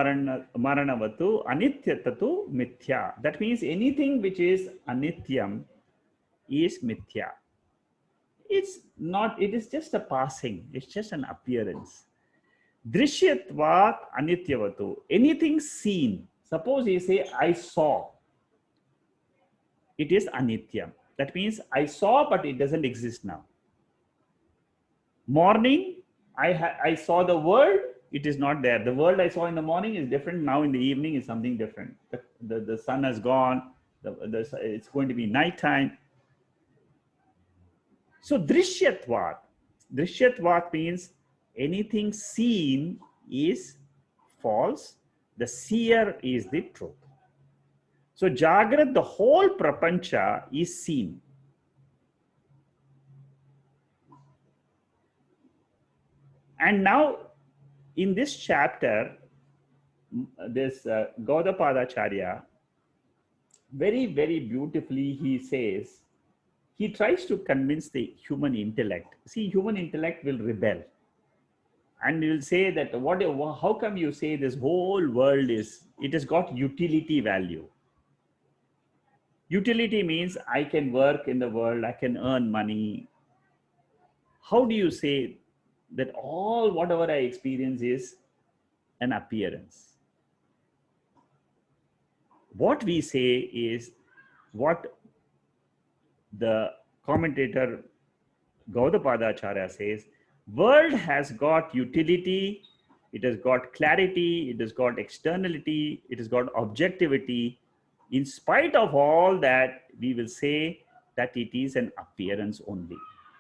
maranavatu anityatatu mithya. That means anything which is anityam is mithya. It's not, it is just a passing, it's just an appearance. Drishyatvat anityavatu. Anything seen. Suppose you say, I saw. It is anityam. That means I saw, but it doesn't exist now. Morning, I saw the world, it is not there. The world I saw in the morning is different. Now in the evening is something different. The sun has gone. It's going to be nighttime. So drishyatvat. Drishyatvat means anything seen is false. The seer is the truth. So Jāgrat, the whole prapancha is seen. And now in this chapter, this Gaudapadacharya, very, very beautifully he says, he tries to convince the human intellect. See, human intellect will rebel. And you will say that, how come you say this whole world it has got utility value? Utility means I can work in the world, I can earn money. How do you say that all whatever I experience is an appearance. What we say is what the commentator Gaudapadacharya says, world has got utility, it has got clarity, it has got externality, it has got objectivity. In spite of all that, we will say that it is an appearance only,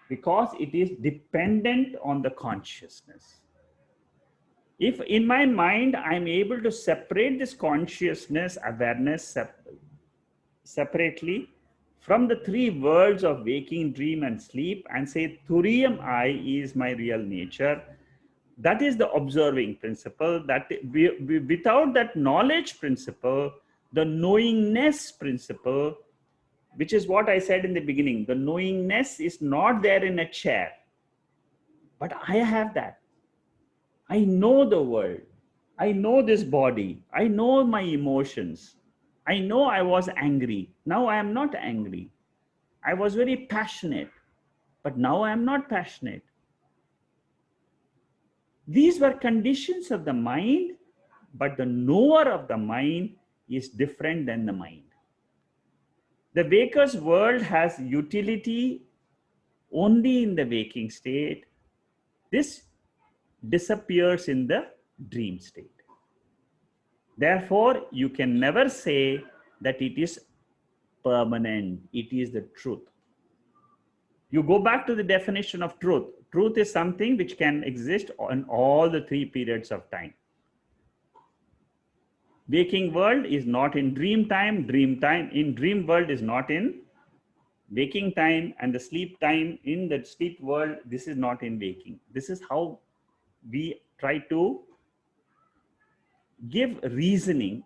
because it is dependent on the consciousness. If in my mind I'm able to separate this consciousness, awareness separately from the three worlds of waking, dream, and sleep, and say Turiyam I is my real nature, that is the observing principle. That without that knowledge principle, the knowingness principle, which is what I said in the beginning, the knowingness is not there in a chair, but I have that. I know the world. I know this body. I know my emotions. I know I was angry. Now I am not angry. I was very passionate, but now I am not passionate. These were conditions of the mind, but the knower of the mind is different than the mind. The waker's world has utility only in the waking state. This disappears in the dream state. Therefore, you can never say that it is permanent. It is the truth. You go back to the definition of truth. Truth is something which can exist in all the three periods of time. Waking world is not in dream time in dream world is not in waking time, and the sleep time in the sleep world, this is not in waking. This is how we try to give reasoning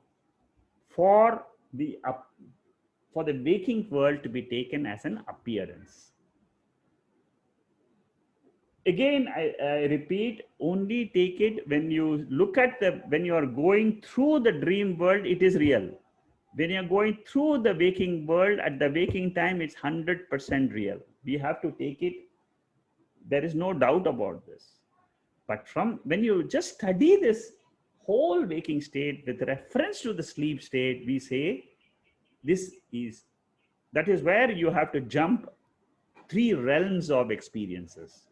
for the waking world to be taken as an appearance. Again, I repeat, only take it when you look at when you are going through the dream world, it is real. When you're going through the waking world, at the waking time, it's 100% real. We have to take it. There is no doubt about this. But when you just study this whole waking state with reference to the sleep state, we say that is where you have to jump three realms of experiences.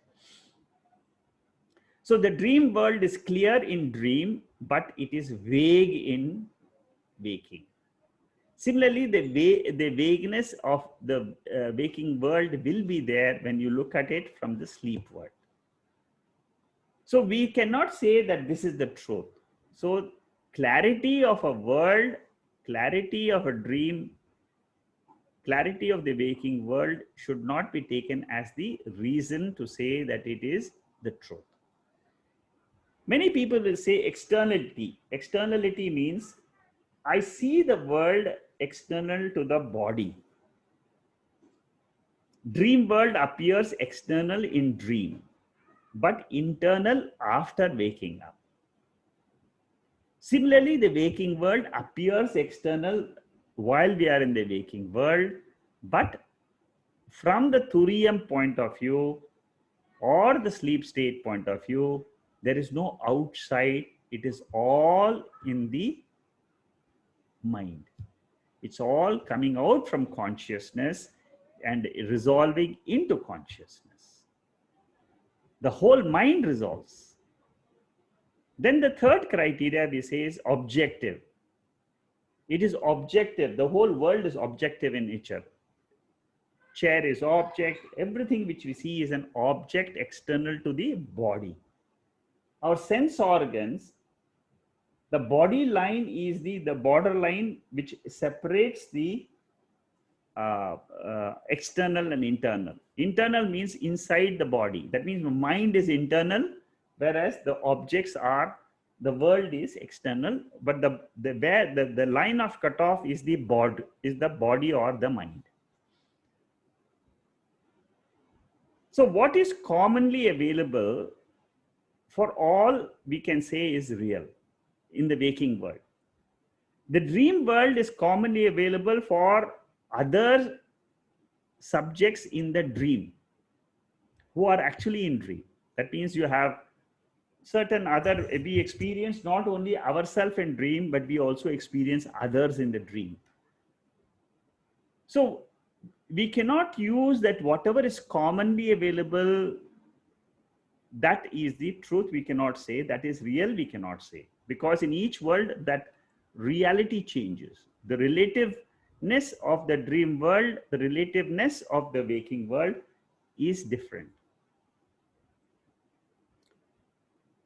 So the dream world is clear in dream, but it is vague in waking. Similarly, the vagueness of the waking world will be there when you look at it from the sleep world. So we cannot say that this is the truth. So clarity of a world, clarity of a dream, clarity of the waking world should not be taken as the reason to say that it is the truth. Many people will say externality. Externality means I see the world external to the body. Dream world appears external in dream, but internal after waking up. Similarly, the waking world appears external while we are in the waking world, but from the Turiyam point of view or the sleep state point of view, there is no outside. It is all in the mind. It's all coming out from consciousness and resolving into consciousness. The whole mind resolves. Then the third criteria we say is objective. It is objective. The whole world is objective in nature. Chair is object. Everything which we see is an object external to the body. Our sense organs, the body line is the border line which separates the external and internal. Internal means inside the body. That means the mind is internal, whereas the objects are, the world is external, but the line of cutoff is the body or the mind. So what is commonly available for all, we can say, is real in the waking world. The dream world is commonly available for other subjects in the dream who are actually in dream. That means you have certain other, we experience not only ourselves in dream, but we also experience others in the dream. So we cannot use that whatever is commonly available, that is the truth, we cannot say. That is real, we cannot say. Because in each world, that reality changes. The relativeness of the dream world, the relativeness of the waking world is different.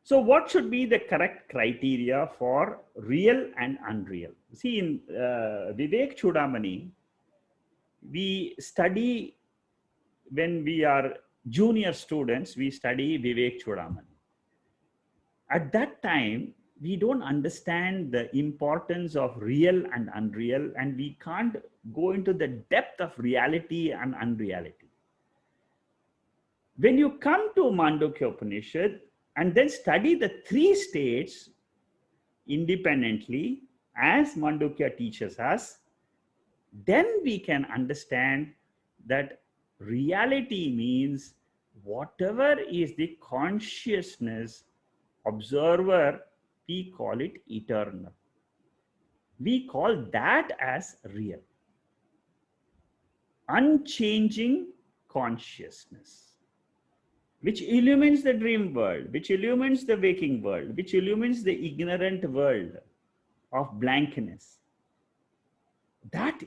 So what should be the correct criteria for real and unreal? See, in Vivek Chudamani, we study, when we are junior students, we study Vivek Chudamani. At that time, we don't understand the importance of real and unreal, and we can't go into the depth of reality and unreality. When you come to Mandukya Upanishad and then study the three states independently, as Mandukya teaches us, then we can understand that reality means whatever is the consciousness observer, we call it eternal. We call that as real. Unchanging consciousness, which illumines the dream world, which illumines the waking world, which illumines the ignorant world of blankness. That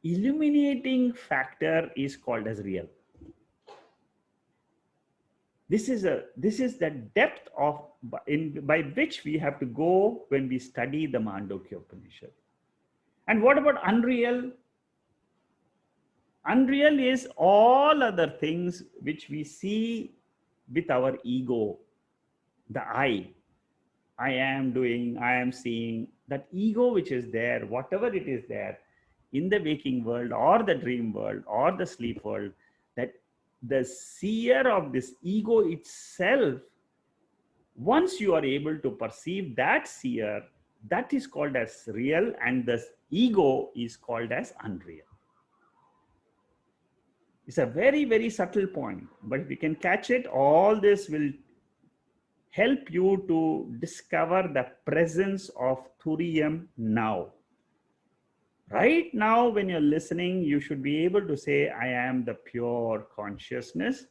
illuminating factor is called as real. This is the depth of by which we have to go when we study the Mandukya Upanishad. And what about unreal? Unreal is all other things which we see with our ego, the I. I am doing, I am seeing, that ego which is there, whatever it is there in the waking world or the dream world or the sleep world, that the seer of this ego itself, once you are able to perceive that seer, that is called as real, and the ego is called as unreal. It's a very, very subtle point, but if we can catch it, all this will help you to discover the presence of Turiya now. Right now, when you're listening, you should be able to say, I am the pure consciousness.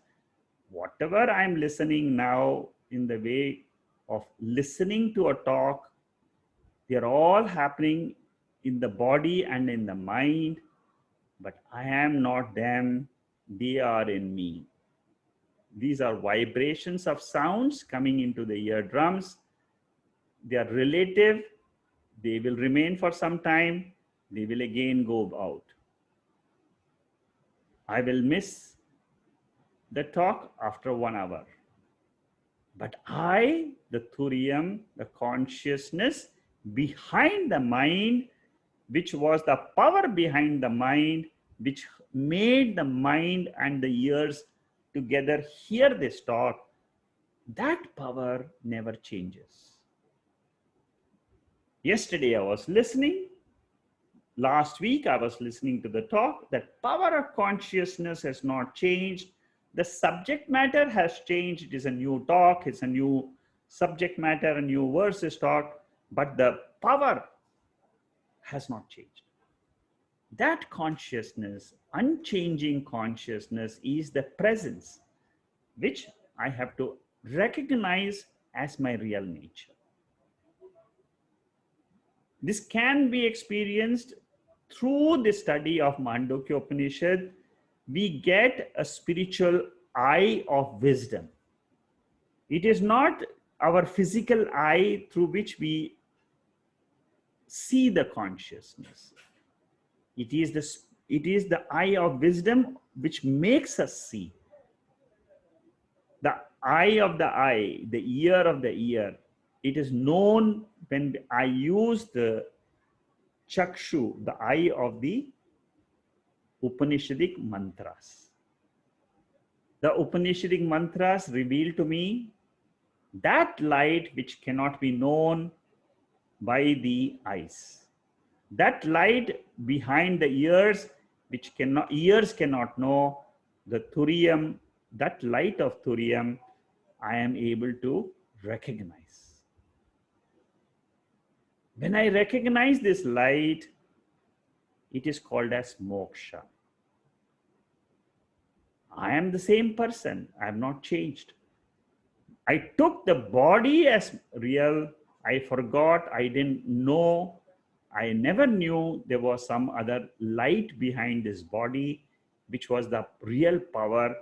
Whatever I'm listening now in the way of listening to a talk, they're all happening in the body and in the mind, but I am not them, they are in me. These are vibrations of sounds coming into the eardrums. They are relative. They will remain for some time. They will again go out. I will miss the talk after 1 hour. But I, the Turiya, the consciousness behind the mind, which was the power behind the mind, which made the mind and the ears together hear this talk, that power never changes. Yesterday I was listening. Last week I was listening to the talk. That power of consciousness has not changed. The subject matter has changed. It is a new talk. It's a new subject matter, a new verse is taught, but the power has not changed. That consciousness, unchanging consciousness, is the presence which I have to recognize as my real nature. This can be experienced through the study of Mandukya Upanishad. We get a spiritual eye of wisdom. It is not our physical eye through which we see the consciousness. It is the eye of wisdom which makes us see. The eye of the eye, the ear of the ear. It is known when I use the chakshu, the eye of the Upanishadic mantras. The Upanishadic mantras reveal to me that light which cannot be known by the eyes. That light behind the ears, which ears cannot know, the Turiya that light of Turiyam I am able to recognize. When I recognize this light, it is called as moksha. I am the same person. I have not changed. I took the body as real. I forgot. I didn't know. I never knew there was some other light behind this body, which was the real power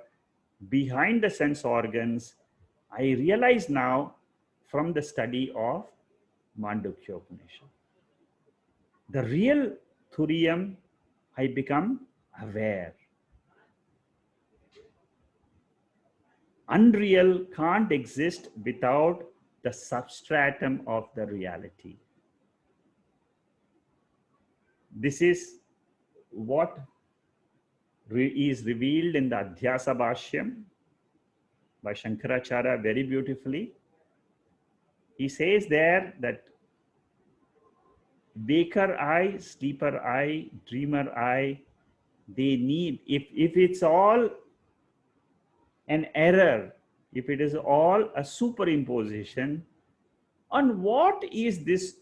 behind the sense organs. I realize now from the study of Mandukya Upanishad. The real Turiyam, I become aware. Unreal can't exist without the substratum of the reality. This is what is revealed in the Adhyasa Bhashyam by Shankaracharya very beautifully. He says there that waker I, sleeper I, dreamer I, they need, if it's all an error, if it is all a superimposition, on what is this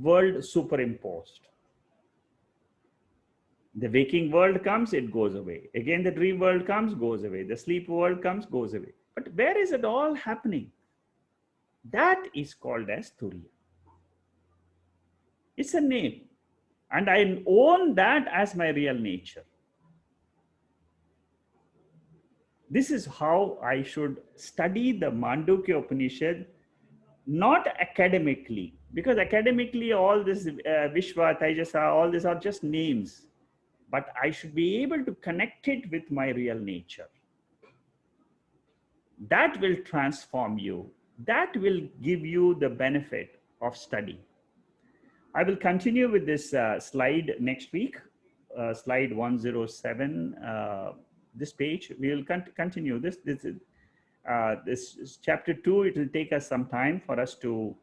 world superimposed? The waking world comes, it goes away. Again, the dream world comes, goes away. The sleep world comes, goes away. But where is it all happening? That is called as Turiya. It's a name. And I own that as my real nature. This is how I should study the Mandukya Upanishad, not academically, because academically all this Vishwa, Taijasa, all these are just names. But I should be able to connect it with my real nature. That will transform you. That will give you the benefit of study. I will continue with this slide next week, slide 107. This page, we will continue this. This is chapter 2. It will take us some time for us to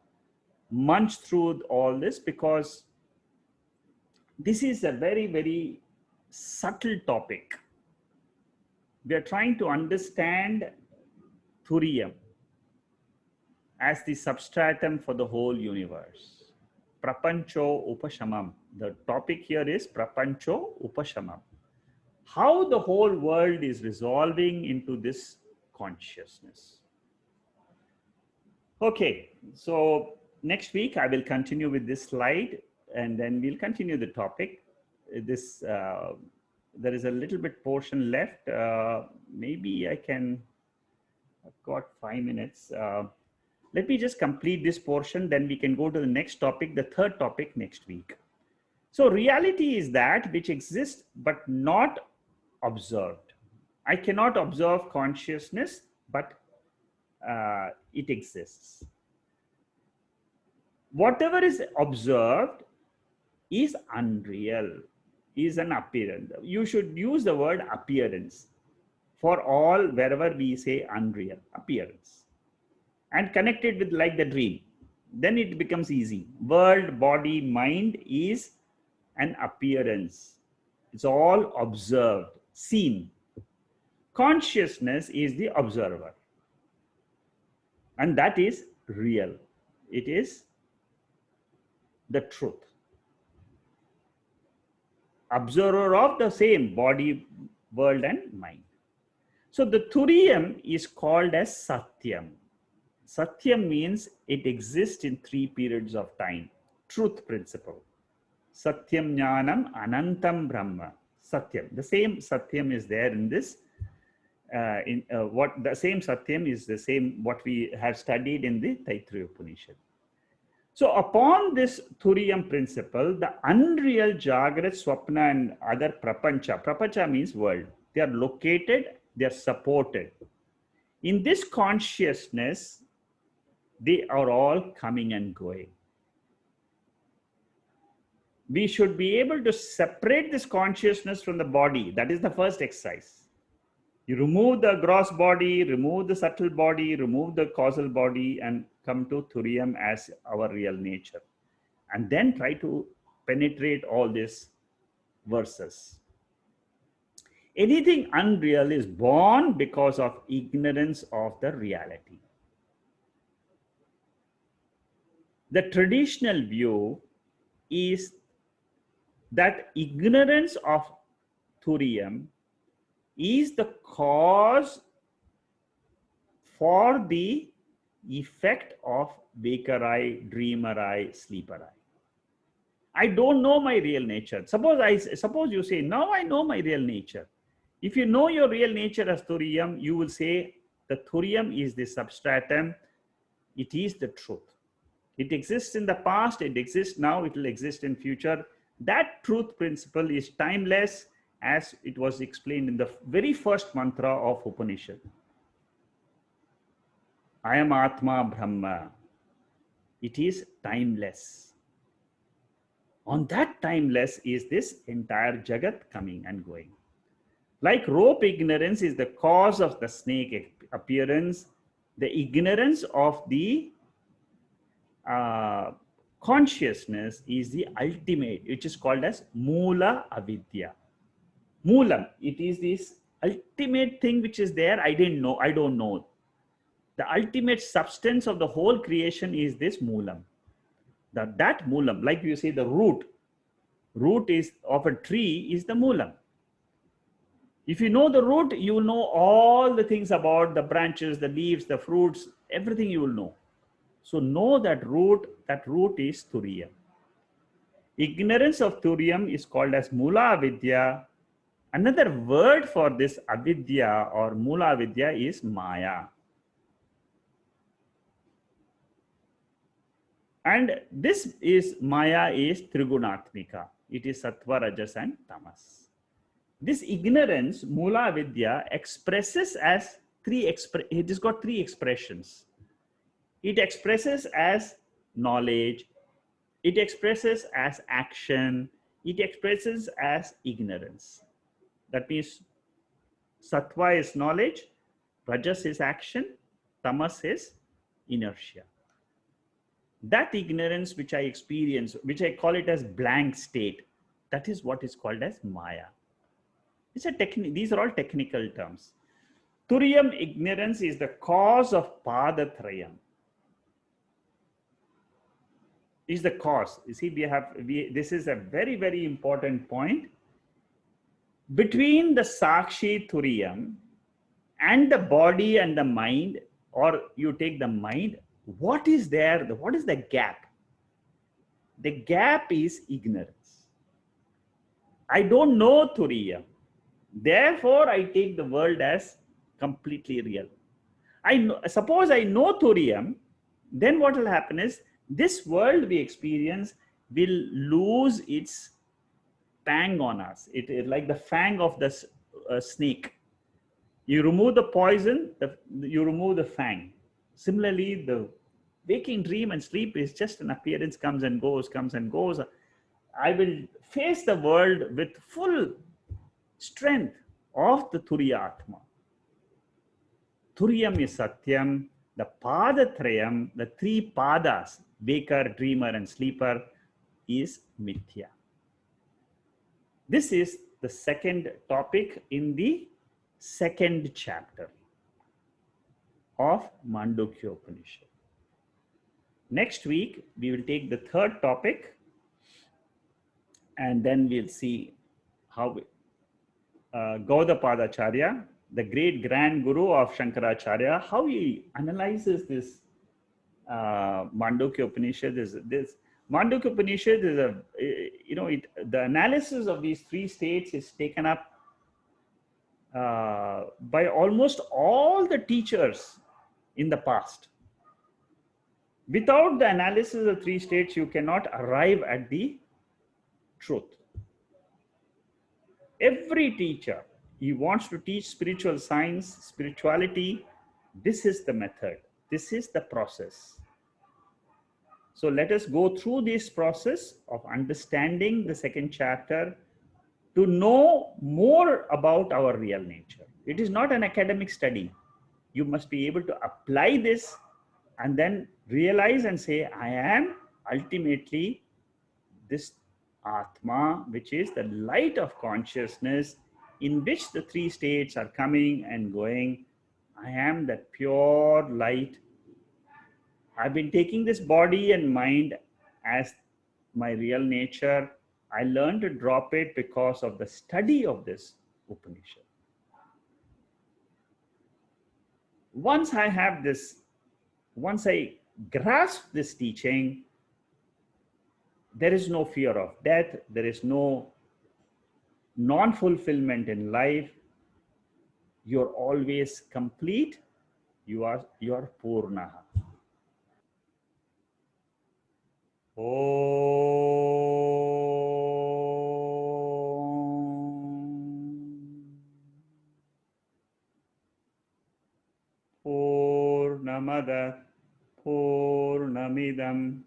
munch through all this, because this is a very, very subtle topic. We are trying to understand Turiyam as the substratum for the whole universe. Prapancho Upashamam. The topic here is Prapancho Upashamam. How the whole world is resolving into this consciousness. Okay, so next week I will continue with this slide, and then we'll continue the topic. This there is a little bit portion left. Maybe I can. I've got 5 minutes. Let me just complete this portion, then we can go to the next topic, the third topic next week. So reality is that which exists but not observed. I cannot observe consciousness, but it exists. Whatever is observed is unreal, is an appearance. You should use the word appearance for all, wherever we say unreal, appearance, and connect it with like the dream. Then it becomes easy. World, body, mind is an appearance. It's all observed, seen. Consciousness is the observer. And that is real. It is the truth. Observer of the same body, world, and mind. So the Turiyam is called as Satyam. Satyam means it exists in 3 periods of time. Truth principle. Satyam Jnanam Anantam Brahma. Satyam. The same Satyam is there in this. The same Satyam is the same what we have studied in the Taittiriya Upanishad. So upon this Turiyam principle, the unreal Jāgrat, Svapna, and other Prapancha. Prapancha means world. They are located, they are supported. In this consciousness, they are all coming and going. We should be able to separate this consciousness from the body. That is the first exercise. You remove the gross body, remove the subtle body, remove the causal body, and come to Turiyam as our real nature. And then try to penetrate all these verses. Anything unreal is born because of ignorance of the reality. The traditional view is that ignorance of Turiya is the cause for the effect of waker eye, dreamer eye, sleeper eye. I don't know my real nature. Suppose you say, now I know my real nature. If you know your real nature as Turiya, you will say the Turiya is the substratum. It is the truth. It exists in the past, it exists now, it will exist in future. That truth principle is timeless, as it was explained in the very first mantra of Upanishad. I am Atma Brahma. It is timeless. On that timeless is this entire Jagat coming and going. Like rope ignorance is the cause of the snake appearance, the ignorance of the consciousness is the ultimate, which is called as Mula Avidya. Moolam, it is this ultimate thing which is there. I don't know. The ultimate substance of the whole creation is this Moolam. That Moolam, like you say, the root is of a tree is the Moolam. If you know the root, you will know all the things about the branches, the leaves, the fruits, everything you will know. So know that root is Turiya. Ignorance of Turiya is called as Mula Avidya. Another word for this Avidya or Mula Avidya is Maya. And this is Maya is Trigunatmika. It is Sattva, Rajas and Tamas. This ignorance, Mula Avidya, expresses as it has got three expressions. It expresses as knowledge, it expresses as action, it expresses as ignorance. That means Sattva is knowledge, Rajas is action, Tamas is inertia. That ignorance which I experience, which I call it as blank state, that is what is called as Maya. These are all technical terms. Turiyam ignorance is the cause of Padatrayam. Is the cause. You see, this is a very, very important point. Between the Sakshi Turiyam and the body and the mind, or you take the mind, what is there? What is the gap? The gap is ignorance. I don't know Turiya. Therefore, I take the world as completely real. Suppose I know Turiyam, then what will happen is this world we experience will lose its pang on us. It is like the fang of the snake. You remove the poison, you remove the fang. Similarly, the waking dream and sleep is just an appearance, comes and goes, comes and goes. I will face the world with full strength of the Turiya Atma. Turiyam is Satyam, the Padatrayam, the three Padas, waker, dreamer and sleeper, is Mithya. This is the second topic in the second chapter of Mandukya Upanishad. Next week, we will take the third topic and then we'll see how Gaudapadacharya, the great grand guru of Shankaracharya, how he analyzes this Mandukya Upanishad. Mandukya Upanishad is the analysis of these three states is taken up by almost all the teachers in the past. Without the analysis of three states, you cannot arrive at the truth. Every teacher, he wants to teach spiritual science, spirituality. This is the method. This is the process. So let us go through this process of understanding the second chapter to know more about our real nature. It is not an academic study. You must be able to apply this and then realize and say, I am ultimately this Atma, which is the light of consciousness in which the three states are coming and going. I am that pure light. I've been taking this body and mind as my real nature. I learned to drop it because of the study of this Upanishad. Once I have this, once I grasp this teaching, there is no fear of death. There is no non-fulfillment in life. You're always complete. You are Purnaha. Purnamada Purnamidam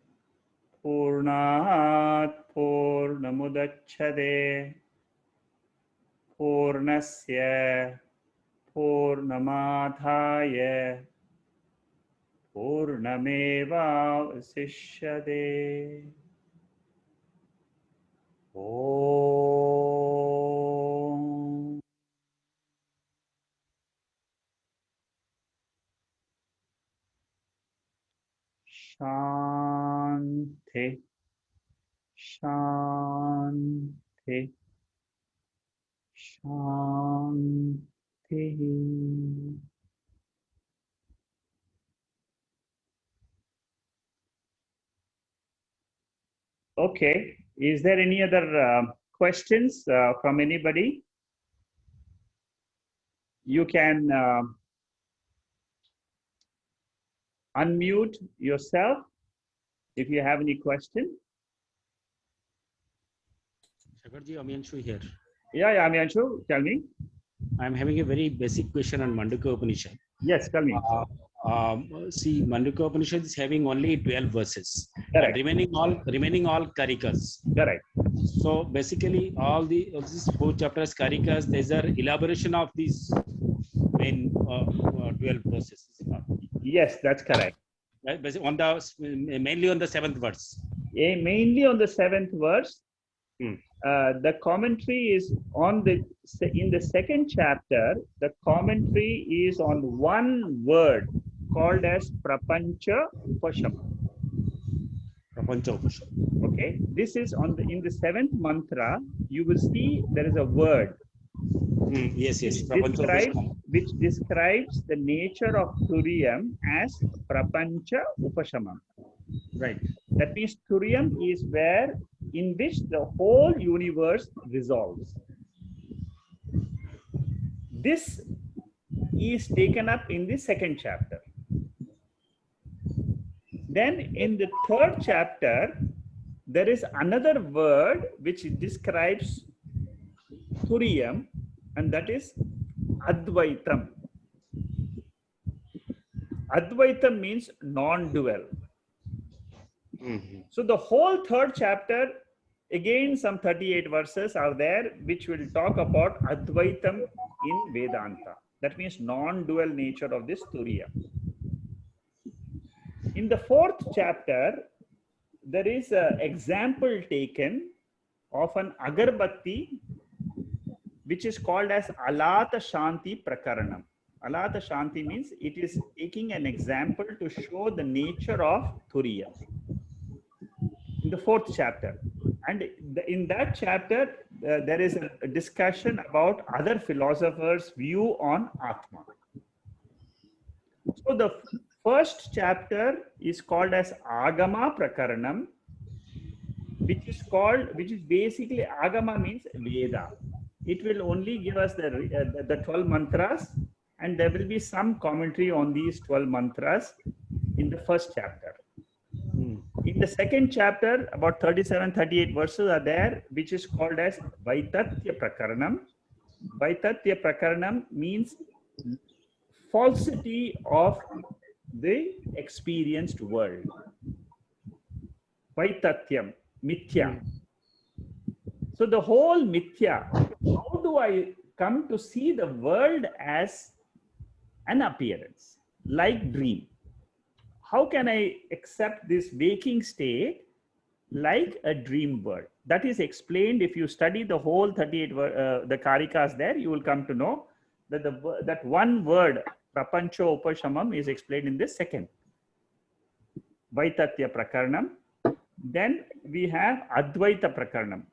Purnat Purnamudachyate Purnasya Purnamadhaya Purnameva Vasishyate. Om. Shanti. Shanti. Shanti. Okay. Is there any other questions from anybody? You can unmute yourself if you have any question. Shakarji, Amyanshu here. Yeah, Amyanshu, tell me. I'm having a very basic question on Mandukya Upanishad. Yes, tell me. See, Mandukya Upanishad is having only 12 verses. Correct. Remaining all karikas. Correct. So basically, all these 4 chapters karikas. There's an elaboration of these main 12 verses. Yes, that's correct. Right? Mainly on the 7th verse. Mainly on the 7th verse. The commentary is in the 2nd chapter. The commentary is on one word called as Prapancha Upashama. Okay, this is in the 7th mantra. You will see there is a word. Yes. Which describes the nature of Turiyam as Prapancha Upashama. Right. That means Turiyam is in which the whole universe resolves. This is taken up in the 2nd chapter. Then in the 3rd chapter, there is another word which describes Turiyam, and that is Advaitam. Advaitam means non-dual. So the whole 3rd chapter, again some 38 verses are there which will talk about Advaitam in Vedanta. That means non-dual nature of this Turiya. In the 4th chapter, there is an example taken of an agarbatti which is called as Alata Shanti Prakaranam. Alata Shanti means it is taking an example to show the nature of Turiya. In the 4th chapter, and in that chapter there is a discussion about other philosophers' view on Atma. So the 1st chapter is called as Agama Prakaranam, which is basically Agama means Veda. It will only give us the 12 mantras, and there will be some commentary on these 12 mantras in the 1st chapter. In the 2nd chapter, about 37-38 verses are there, which is called as Vaitatya Prakaranam. Vaitatya Prakaranam means falsity of the experienced world. Vaitatyam, Mithya. So the whole Mithya, how do I come to see the world as an appearance, like dream? How can I accept this waking state like a dream world. That is explained if you study the whole 38 the karikas there, you will come to know that that one word prapancho upashamam is explained in the second Vaitatya Prakaranam. Then we have Advaita Prakaranam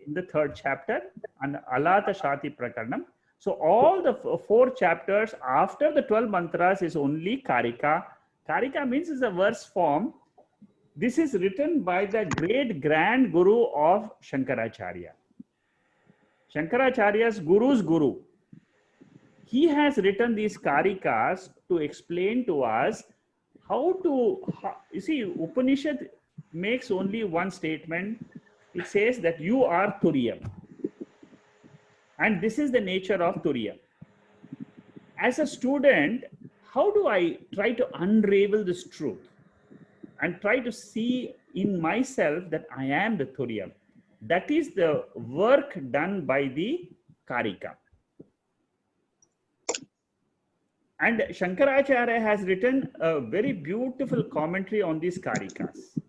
in the third chapter and Alata Shati Prakaranam. So all the four chapters after the 12 mantras is only karika. Karika means is a verse form. This is written by the great grand guru of Shankaracharya. Shankaracharya's guru's guru. He has written these karikas to explain to us how to, you see, Upanishad makes only one statement. It says that you are Turiya. And this is the nature of Turiya. As a student, how do I try to unravel this truth and try to see in myself that I am the Turiya? That is the work done by the Karika. And Shankaracharya has written a very beautiful commentary on these Karikas.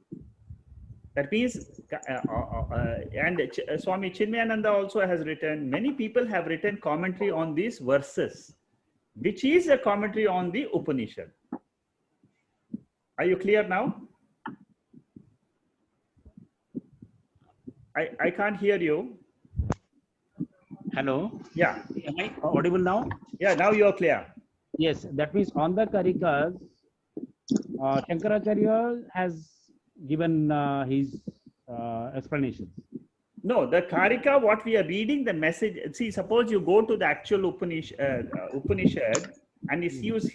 That means, and Swami Chinmayananda also has written, many people have written commentary on these verses, which is a commentary on the Upanishad. Are you clear now? I can't hear you. Hello. Yeah. Am I audible now? Yeah, now you're clear. Yes, that means on the Karikas, Shankaracharya has given his explanations. No, the Karika, what we are reading, the message, see, suppose you go to the actual Upanishad and you use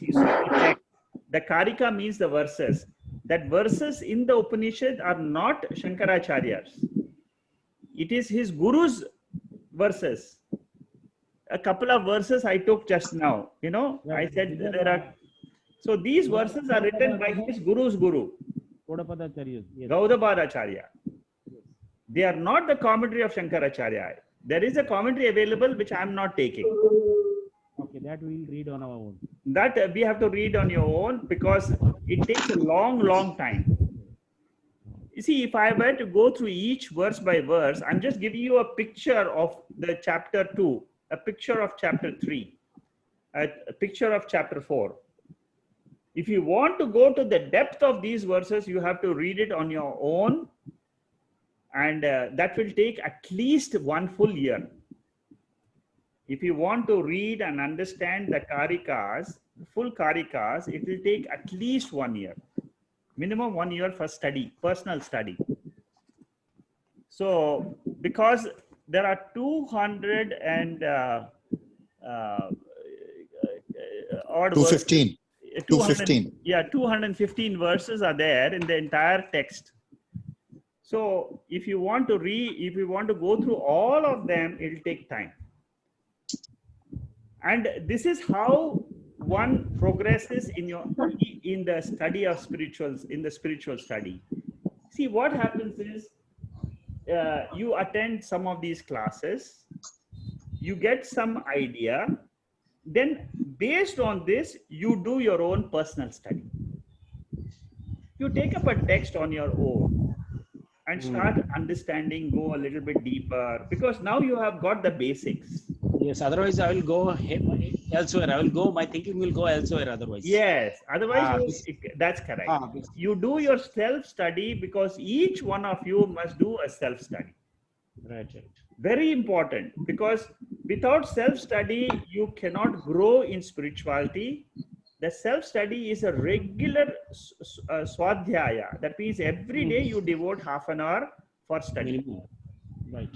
the Karika means the verses. That verses in the Upanishad are not Shankaracharya's. It is his guru's verses. A couple of verses I took just now, you know, yeah, I said there are, so these verses are written by his guru's guru. Gaudabadacharya. They are not the commentary of Shankaracharya. There is a commentary available which I am not taking. Okay, that we will read on our own. That we have to read on your own because it takes a long time. You see, if I were to go through each verse by verse, I'm just giving you a picture of the chapter 2, a picture of chapter 3, a picture of chapter 4. If you want to go to the depth of these verses, you have to read it on your own, and that will take at least one full year. If you want to read and understand the Karikas, full Karikas, it will take at least 1 year. Minimum 1 year for study, personal study. So, because there are 200 and odd 215. 215. Yeah, 215 verses are there in the entire text. So, if you want to if you want to go through all of them, it will take time. And this is how one progresses in the study of spirituals, in the spiritual study. See, what happens is you attend some of these classes, you get some idea, then based on this, you do your own personal study. You take up a text on your own and start understanding, go a little bit deeper, because now you have got the basics. Yes, otherwise I will go elsewhere. I will go, my thinking will go elsewhere otherwise. Yes, otherwise that's correct. You do your self-study because each one of you must do a self-study. Right. Very important, because without self-study, you cannot grow in spirituality. The self-study is a regular swadhyaya. That means every day you devote half an hour for study. Right.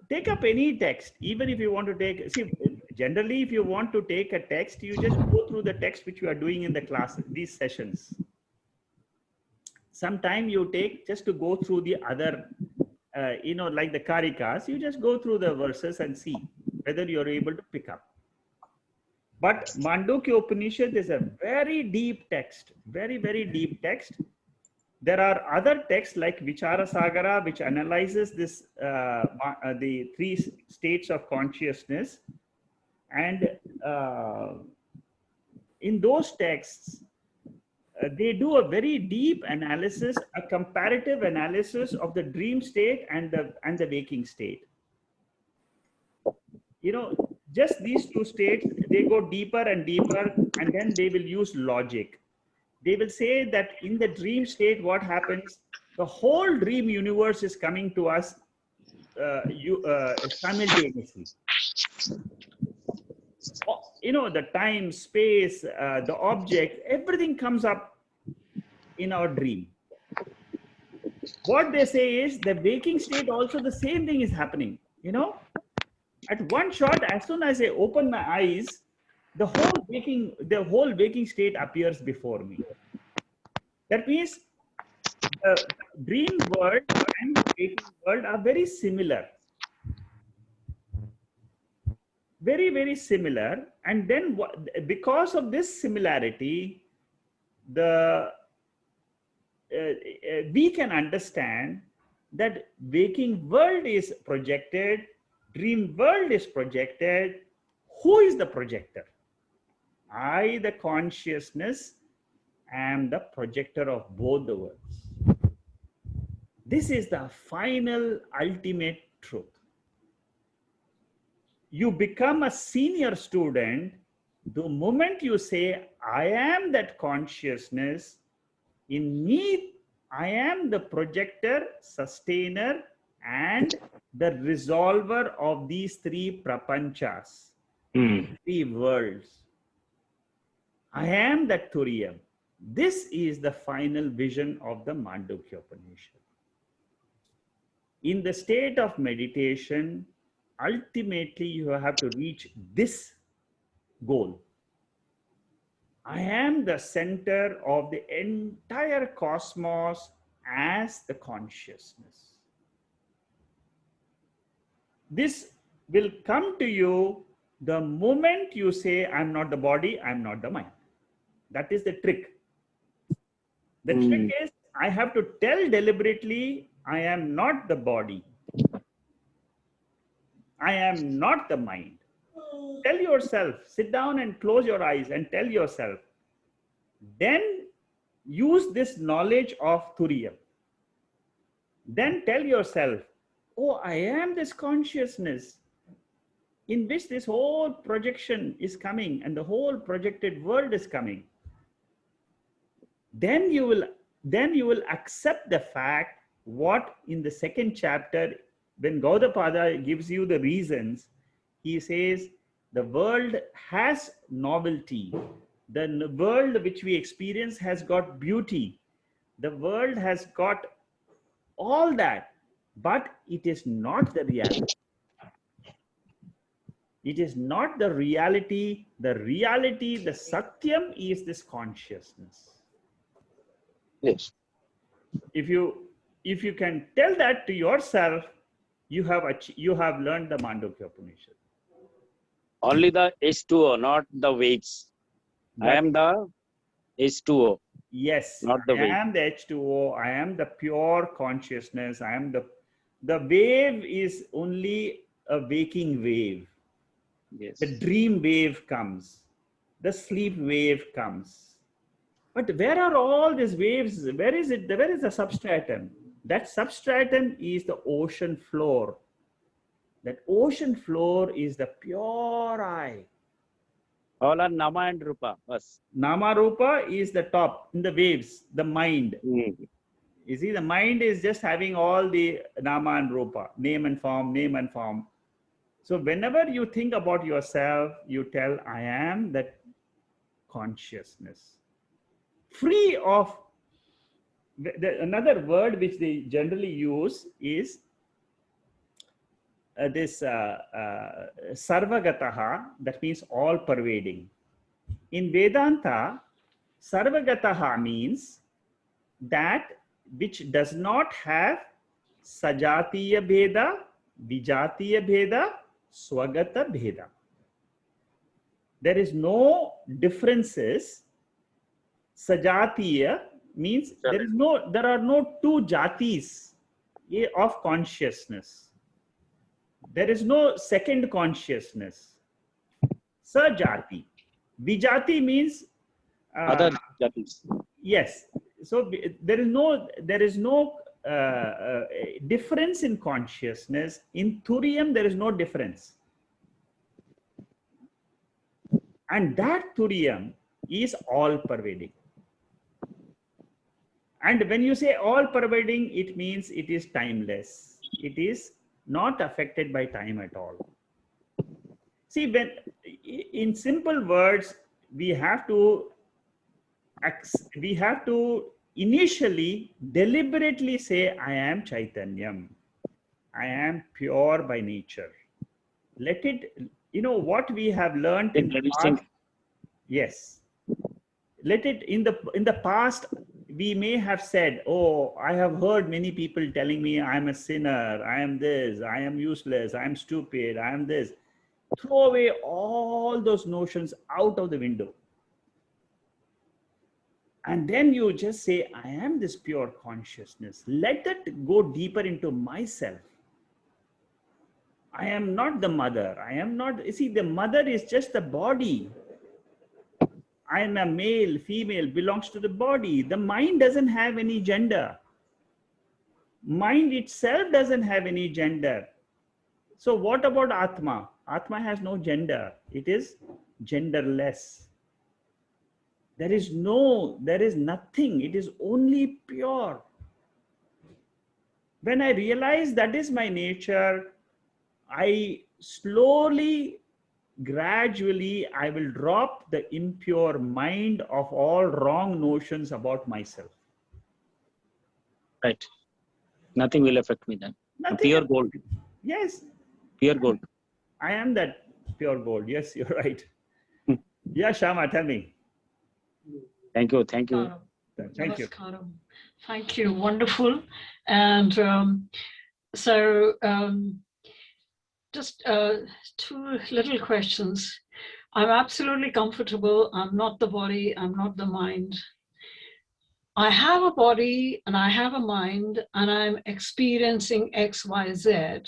Take up any text, even if you want to take, see, generally, if you want to take a text, you just go through the text which you are doing in the class, these sessions. Some time you take just to go through the other, like the Karikas, you just go through the verses and see whether you're able to pick up. But Mandukya Upanishad is a very deep text, very, very deep text. There are other texts like Vichara Sagara, which analyzes this, the 3 states of consciousness. And in those texts, they do a very deep analysis, a comparative analysis of the dream state and the waking state. You know, just these two states, they go deeper and deeper, and then they will use logic. They will say that in the dream state, what happens? The whole dream universe is coming to us simultaneously. You know, the time, space, the object, everything comes up in our dream. What they say is the waking state also the same thing is happening. You know, at one shot, as soon as I open my eyes, the whole waking state appears before me. That means the dream world and the waking world are very similar. Very, very similar. And then because of this similarity, we can understand that waking world is projected, dream world is projected. Who is the projector? I, the consciousness, am the projector of both the worlds. This is the final, ultimate truth. You become a senior student the moment you say, I am that consciousness. In me, I am the projector, sustainer, and the resolver of these three prapanchas, three worlds. I am that Turiya. This is the final vision of the Mandukya Upanishad. In the state of meditation, ultimately you have to reach this goal. I am the center of the entire cosmos as the consciousness. This will come to you the moment you say, I'm not the body, I'm not the mind. That is the trick. The trick is, I have to tell deliberately, I am not the body. I am not the mind. Tell yourself, sit down and close your eyes and tell yourself. Then use this knowledge of Turiya. Then tell yourself, oh, I am this consciousness in which this whole projection is coming and the whole projected world is coming. Then you will accept the fact what in the second chapter, when Gaudapada gives you the reasons, he says the world has novelty. The world which we experience has got beauty. The world has got all that, but it is not the reality. It is not the reality. The reality, the Satyam is this consciousness. Yes. If you can tell that to yourself, you have learned the Mandukya Upanishad. Only the H2O, not the weights. I am the H2O. Yes, not the I weight. am the H2O. I am the pure consciousness. I am the wave is only a waking wave. Yes. The dream wave comes. The sleep wave comes. But where are all these waves? Where is it? Where is the substratum? That substratum is the ocean floor. That ocean floor is the pure I. All are Nama and Rupa. Bas. Nama Rupa is the top in the waves, the mind. You see, the mind is just having all the Nama and Rupa, name and form, name and form. So whenever you think about yourself, you tell, I am that consciousness. Free of, another word which they generally use is this sarvagataha, that means all pervading. In Vedanta, sarvagataha means that which does not have sajatiya bheda, vijatiya bheda, swagata bheda. There is no differences. Sajatiya means there are no two jatis of consciousness. There is no second consciousness. Sajati. Vijati means Other jatis. Yes. So there is no difference in consciousness. In Turiyam, there is no difference. And that Turiyam is all pervading. And when you say all pervading, it means it is timeless. It is not affected by time at all. See, when in simple words, we have to initially deliberately say, I am Chaitanyam. I am pure by nature. Let it, what we have learned in the past. Yes. Let it, in the past, we may have said, oh, I have heard many people telling me I am a sinner, I am this, I am useless, I am stupid, I am this. Throw away all those notions out of the window. And then you just say, I am this pure consciousness. Let that go deeper into myself. I am not the mother. I am not, you see, the mother is just the body. I am a male, female, belongs to the body. The mind doesn't have any gender. Mind itself doesn't have any gender. So what about Atma? Atma has no gender. It is genderless. There is nothing. It is only pure. When I realize that is my nature, I slowly, gradually, I will drop the impure mind of all wrong notions about myself. Right. Nothing will affect me then. Nothing. Pure gold. Yes. Pure gold. I am that pure gold. Yes, you're right. Yeah, Shama, tell me. Thank you. Thank you. Thank you. Thank you. Wonderful. And just two little questions. I'm absolutely comfortable. I'm not the body. I'm not the mind. I have a body and I have a mind and I'm experiencing X, Y, Z.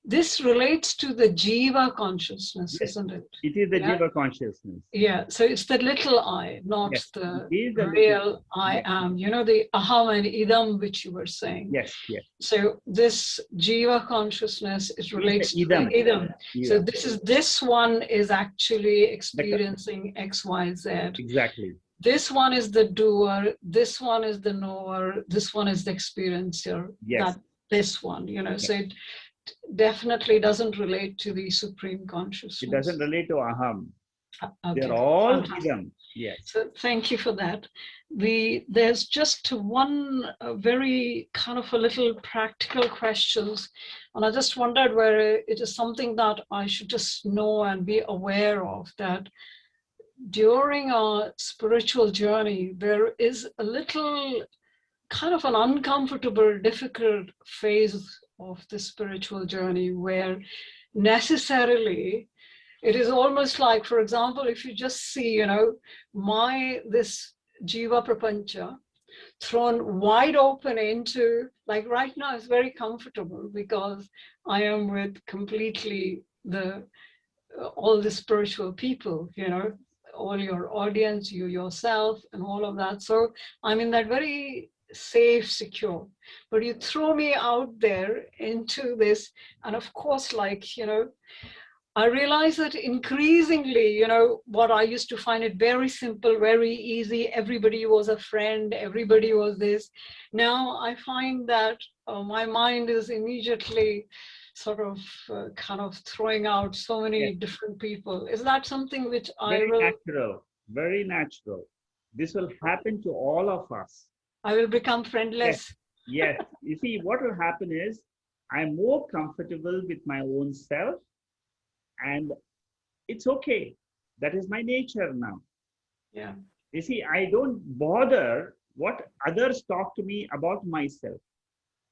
This relates to the jiva consciousness, Yes, isn't it? It is the jiva consciousness. Yeah, so it's the little I, not the real I am. You know, the aham and idam, which you were saying. Yes, yes. So this jiva consciousness, it relates to the idam. So this one is actually experiencing X, Y, Z. Exactly. This one is the doer, this one is the knower, this one is the experiencer. Yes. This one, so it definitely doesn't relate to the supreme consciousness. It doesn't relate to aham. Okay. They're all idam. Yes. So thank you for that. There's just one very kind of a little practical questions, and I just wondered whether it is something that I should just know and be aware of, that during our spiritual journey, there is a little kind of an uncomfortable, difficult phase of the spiritual journey where necessarily it is almost like, for example, if you just see, this jiva prapancha thrown wide open into, like right now, it's very comfortable because I am with completely all the spiritual people, all your audience, you yourself, and all of that. So I'm in that very safe, secure. But you throw me out there into this, and of course, I realize that increasingly, what I used to find it very simple, very easy, everybody was a friend, everybody was this. Now I find that my mind is immediately sort of kind of throwing out so many different people. Is that something which very natural. This will happen to all of us. I will become friendless. Yes. You see, what will happen is I'm more comfortable with my own self, and it's okay. That is my nature now. Yeah. You see, I don't bother what others talk to me about myself.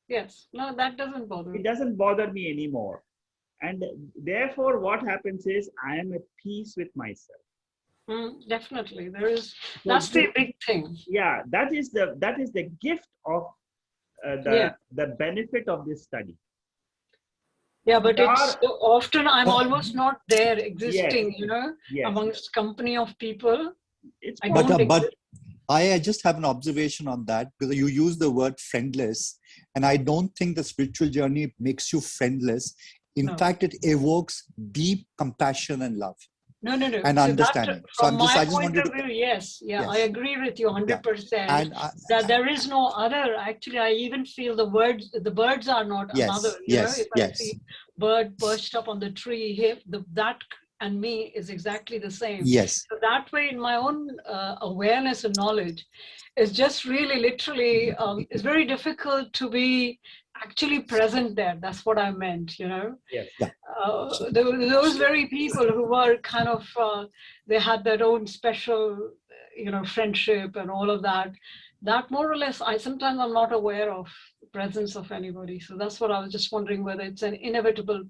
Yes. No, that doesn't bother me. It doesn't bother me anymore. And therefore, what happens is I am at peace with myself. Definitely. That's the big thing. Yeah, that is the gift of the benefit of this study. Yeah, but it's so often I'm almost not there existing, amongst company of people. I just have an observation on that, because you use the word friendless, and I don't think the spiritual journey makes you friendless. In fact, it evokes deep compassion and love. No. And So understanding. That, So from I my just point wanted of to, view, yes. yes. I agree with you 100%. And that there is no other. Actually, I even feel the birds are not another. If I see bird perched up on the tree, that and me is exactly the same. Yes. So that way, in my own awareness and knowledge, it's just really literally, it's very difficult to be actually present there. That's what I meant, Yes. Yeah. Those very people who were kind of, they had their own special, friendship and all of that. That more or less, sometimes I'm not aware of the presence of anybody. So that's what I was just wondering, whether it's an inevitable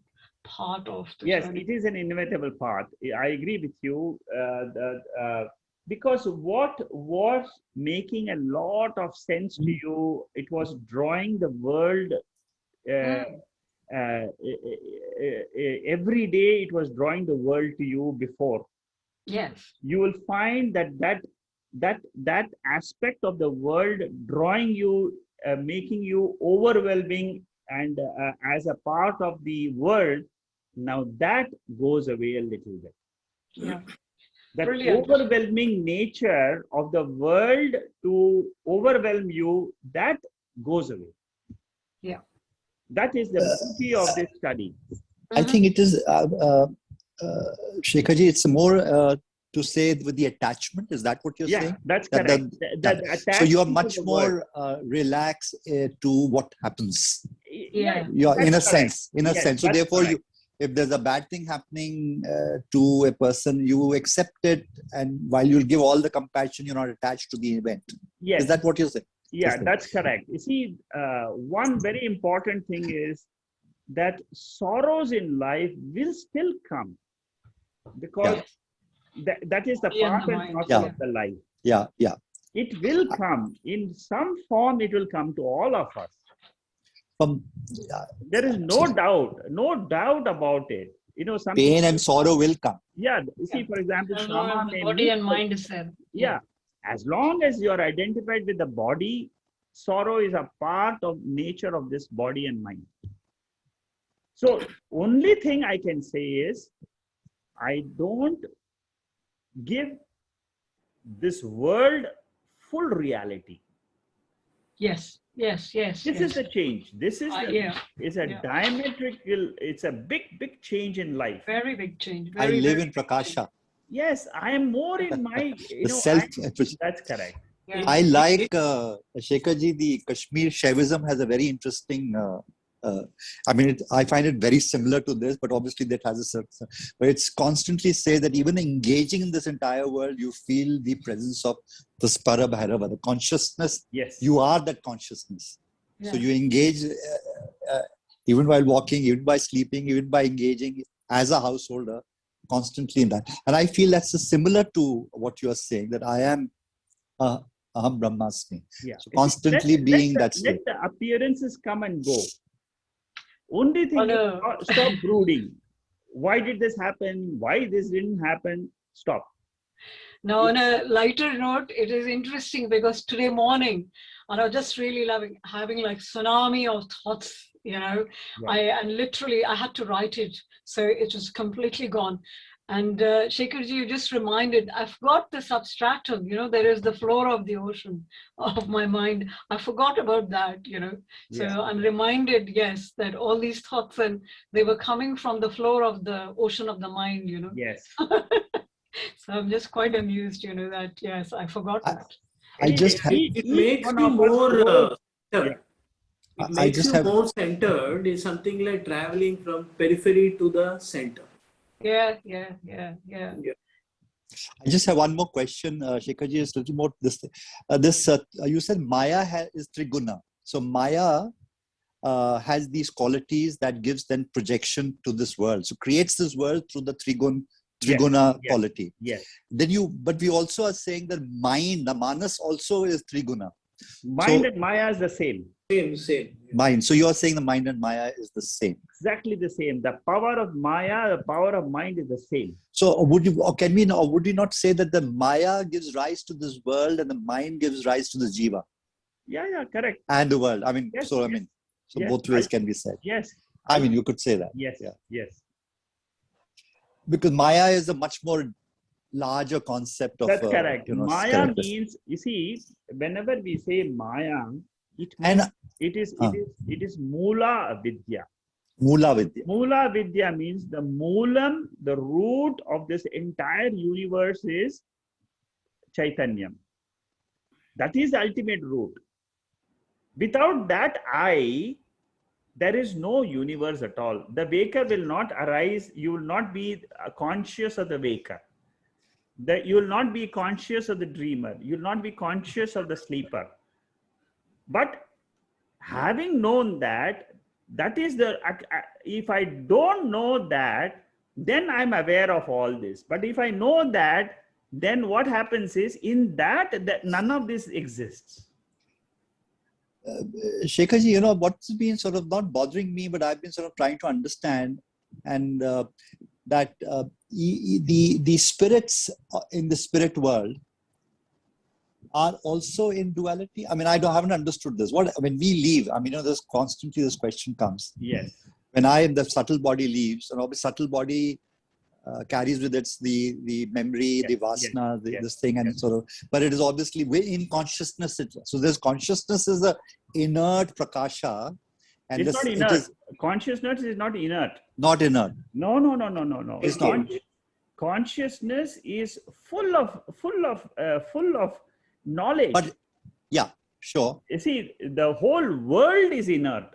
part of the journey. It is an inevitable part. I agree with you. Because what was making a lot of sense to you, it was drawing the world every day. It was drawing the world to you before. Yes. You will find that aspect of the world drawing you, making you overwhelming, and as a part of the world. Now that goes away a little bit. Yeah. That Brilliant. overwhelming nature of the world to overwhelm you, that goes away. Yeah. That is the beauty of this study. I think it is, Shekharji, it's more to say with the attachment. Is that what you're saying? Yeah, that's correct. So you are much more relaxed to what happens. Yeah. You're in a correct. sense. So therefore, correct. If there's a bad thing happening to a person, you accept it, and while you'll give all the compassion, you're not attached to the event. Yes. Is that what you're saying? Yeah, that's correct. You see, one very important thing is that sorrows in life will still come, because that is the part and parcel of the life. Yeah. It will come in some form. It will come to all of us. There is no doubt about it. Pain and sorrow will come. Yeah. You see, for example, body and mind is there. Yeah. As long as you are identified with the body, sorrow is a part of nature of this body and mind. So only thing I can say is, I don't give this world full reality. Yes. This is the change. This is it's a diametrical, it's a big change in life. Very big change. I live in Prakasha. Yes, I am more in my, that's correct. Yeah. I like, Shekharji, the Kashmir Shaivism has a very interesting, I find it very similar to this, but obviously that has a certain, but it's constantly say that even engaging in this entire world, you feel the presence of the Spara Bhairava, the consciousness. Yes. You are that consciousness. Yeah. So you engage even while walking, even by sleeping, even by engaging as a householder, constantly in that. And I feel that's similar to what you are saying, that I am Aham Brahmasmi. Yeah. So constantly being that state. Let the appearances come and go. Only thing is, stop brooding. Why did this happen? Why this didn't happen? Stop. Now, on a lighter note, it is interesting because today morning, and I was just really having like tsunami of thoughts, and literally I had to write it. So it was completely gone. And Shekharji, you just reminded, I forgot the substratum, there is the floor of the ocean of my mind. I forgot about that, So I'm reminded, yes, that all these thoughts, and they were coming from the floor of the ocean of the mind, Yes. So I'm just quite amused, that, yes, I forgot that. It makes you more more centered. Is something like traveling from periphery to the center. Yeah. I just have one more question, Shekharji, is a little more this. You said Maya is Triguna. So Maya has these qualities that gives then projection to this world. So creates this world through the Triguna quality. Yes. But we also are saying that mind, the Manas also is Triguna. Mind and Maya is the same. Same. Mind. So you are saying the mind and Maya is the same. Exactly the same. The power of Maya, the power of mind is the same. So would you, or can we, or would you not say that the Maya gives rise to this world and the mind gives rise to the Jiva Yeah, correct. and the world? I mean, Yes, so I yes. mean, so Yes, both ways can be said. Yes. I mean, you could say that. Yes. Yeah. Yes. Because Maya is a much more larger concept of, That's correct. you know, Maya correct. means, you see, whenever we say Maya, it And means it is Mula Vidya. Mula Vidya. Mula Vidya means the Moolam, the root of this entire universe is Chaitanyam. That is the ultimate root. Without that I, there is no universe at all. The waker will not arise. You will not be conscious of the waker. You will not be conscious of the dreamer. You will not be conscious of the sleeper. But having known that, that is the, if I don't know that, then I'm aware of all this. But if I know that, then what happens is in that none of this exists. Shekharji, you know, what's been sort of not bothering me, but I've been sort of trying to understand, and that the spirits in the spirit world are also in duality. I mean, haven't understood this. What, when we leave, I mean, you know, there's constantly this question comes. Yes. When the subtle body leaves, and obviously subtle body carries with it the memory, the vasana, this thing, and sort of, but it is obviously in consciousness. So there's consciousness is a inert prakasha, and It's not inert. Consciousness is not inert. Not inert. No. It's not. Consciousness is full of knowledge. But yeah, sure. You see, the whole world is inert.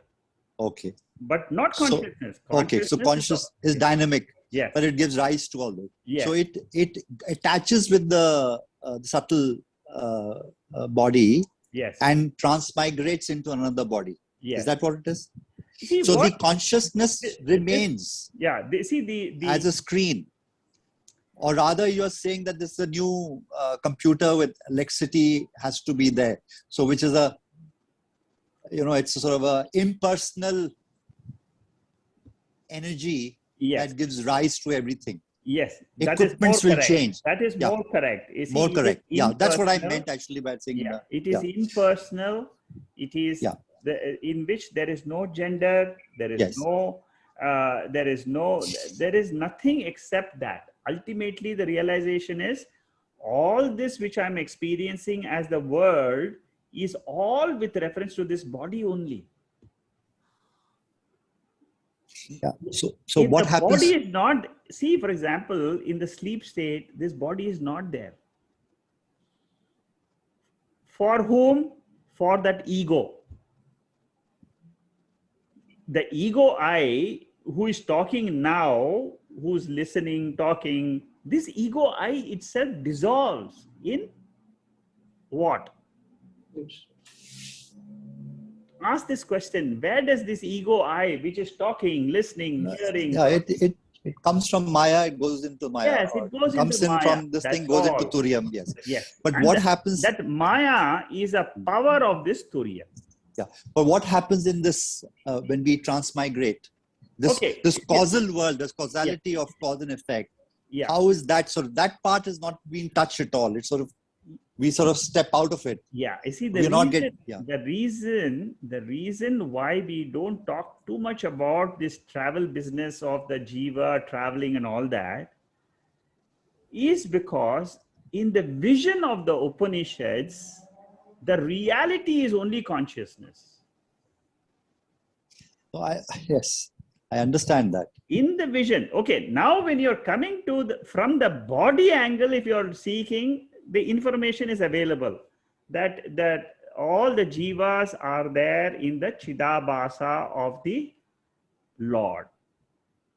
Okay. But not consciousness. So conscious is dynamic. Yes. But it gives rise to all this. Yes. So it attaches with the subtle body. Yes. And transmigrates into another body. Yes. Is that what it is? See, so the consciousness remains. As a screen. Or rather, you are saying that this is a new computer with electricity has to be there. So which is a, you know, it's a sort of a impersonal energy that gives rise to everything. Yes. Equipments will change. That is more correct. See, more correct. Yeah, that's what I meant actually by saying. Yeah. It is impersonal. It is in which there is no gender. There is there is nothing except that. Ultimately, the realization is all this which I'm experiencing as the world is all with reference to this body only. Yeah. So what happens? Body is not, see, for example, in the sleep state, this body is not there. For whom? For that ego. The ego I, who is talking now, who's listening, talking, this ego I itself dissolves in what? Ask this question: where does this ego I, which is talking, listening, hearing? Yeah, it comes from Maya. It goes into Maya. Yes, it goes comes into in Maya. from this thing, goes into Turiya. Yes. Yes. But and what happens? That Maya is a power of this Turiya. Yeah. But what happens in this when we transmigrate? This causal world, this causality of cause and effect. Yeah. How is that sort of, that part is not being touched at all? It's sort of, we sort of step out of it. Yeah, I see the reason why we don't talk too much about this travel business of the jiva traveling and all that is because in the vision of the Upanishads, the reality is only consciousness. So yes, I understand that. In the vision, okay, now when you're coming to from the body angle, if you're seeking, the information is available that all the jivas are there in the Chidabhasa of the Lord.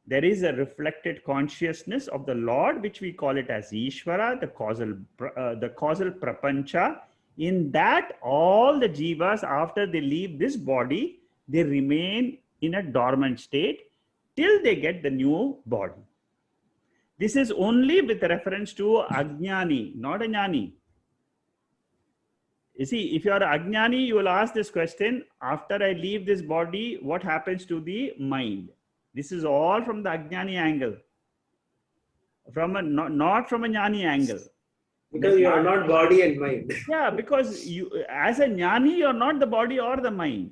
There is a reflected consciousness of the Lord, which we call it as Ishvara, the causal prapancha. In that, all the jivas, after they leave this body, they remain in a dormant state till they get the new body. This is only with reference to Ajnani, not a Jnani. You see, if you are Ajnani, you will ask this question, after I leave this body, what happens to the mind? This is all from the Ajnani angle. From a not from a Jnani angle. Because you are not body and mind. Yeah, because you, as a Jnani, you are not the body or the mind.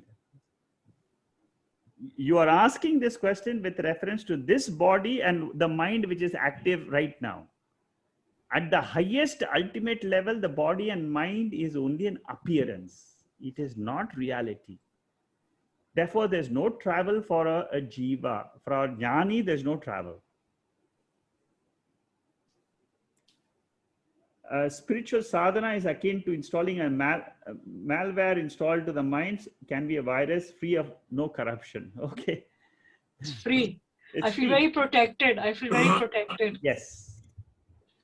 You are asking this question with reference to this body and the mind which is active right now. At the highest ultimate level, the body and mind is only an appearance. It is not reality. Therefore, there's no travel for a jiva. For a jnani, there's no travel. Spiritual sadhana is akin to installing a malware installed to the minds, can be a virus free of no corruption. Okay. It's free. It's I feel free. very protected. I feel very protected. Yes.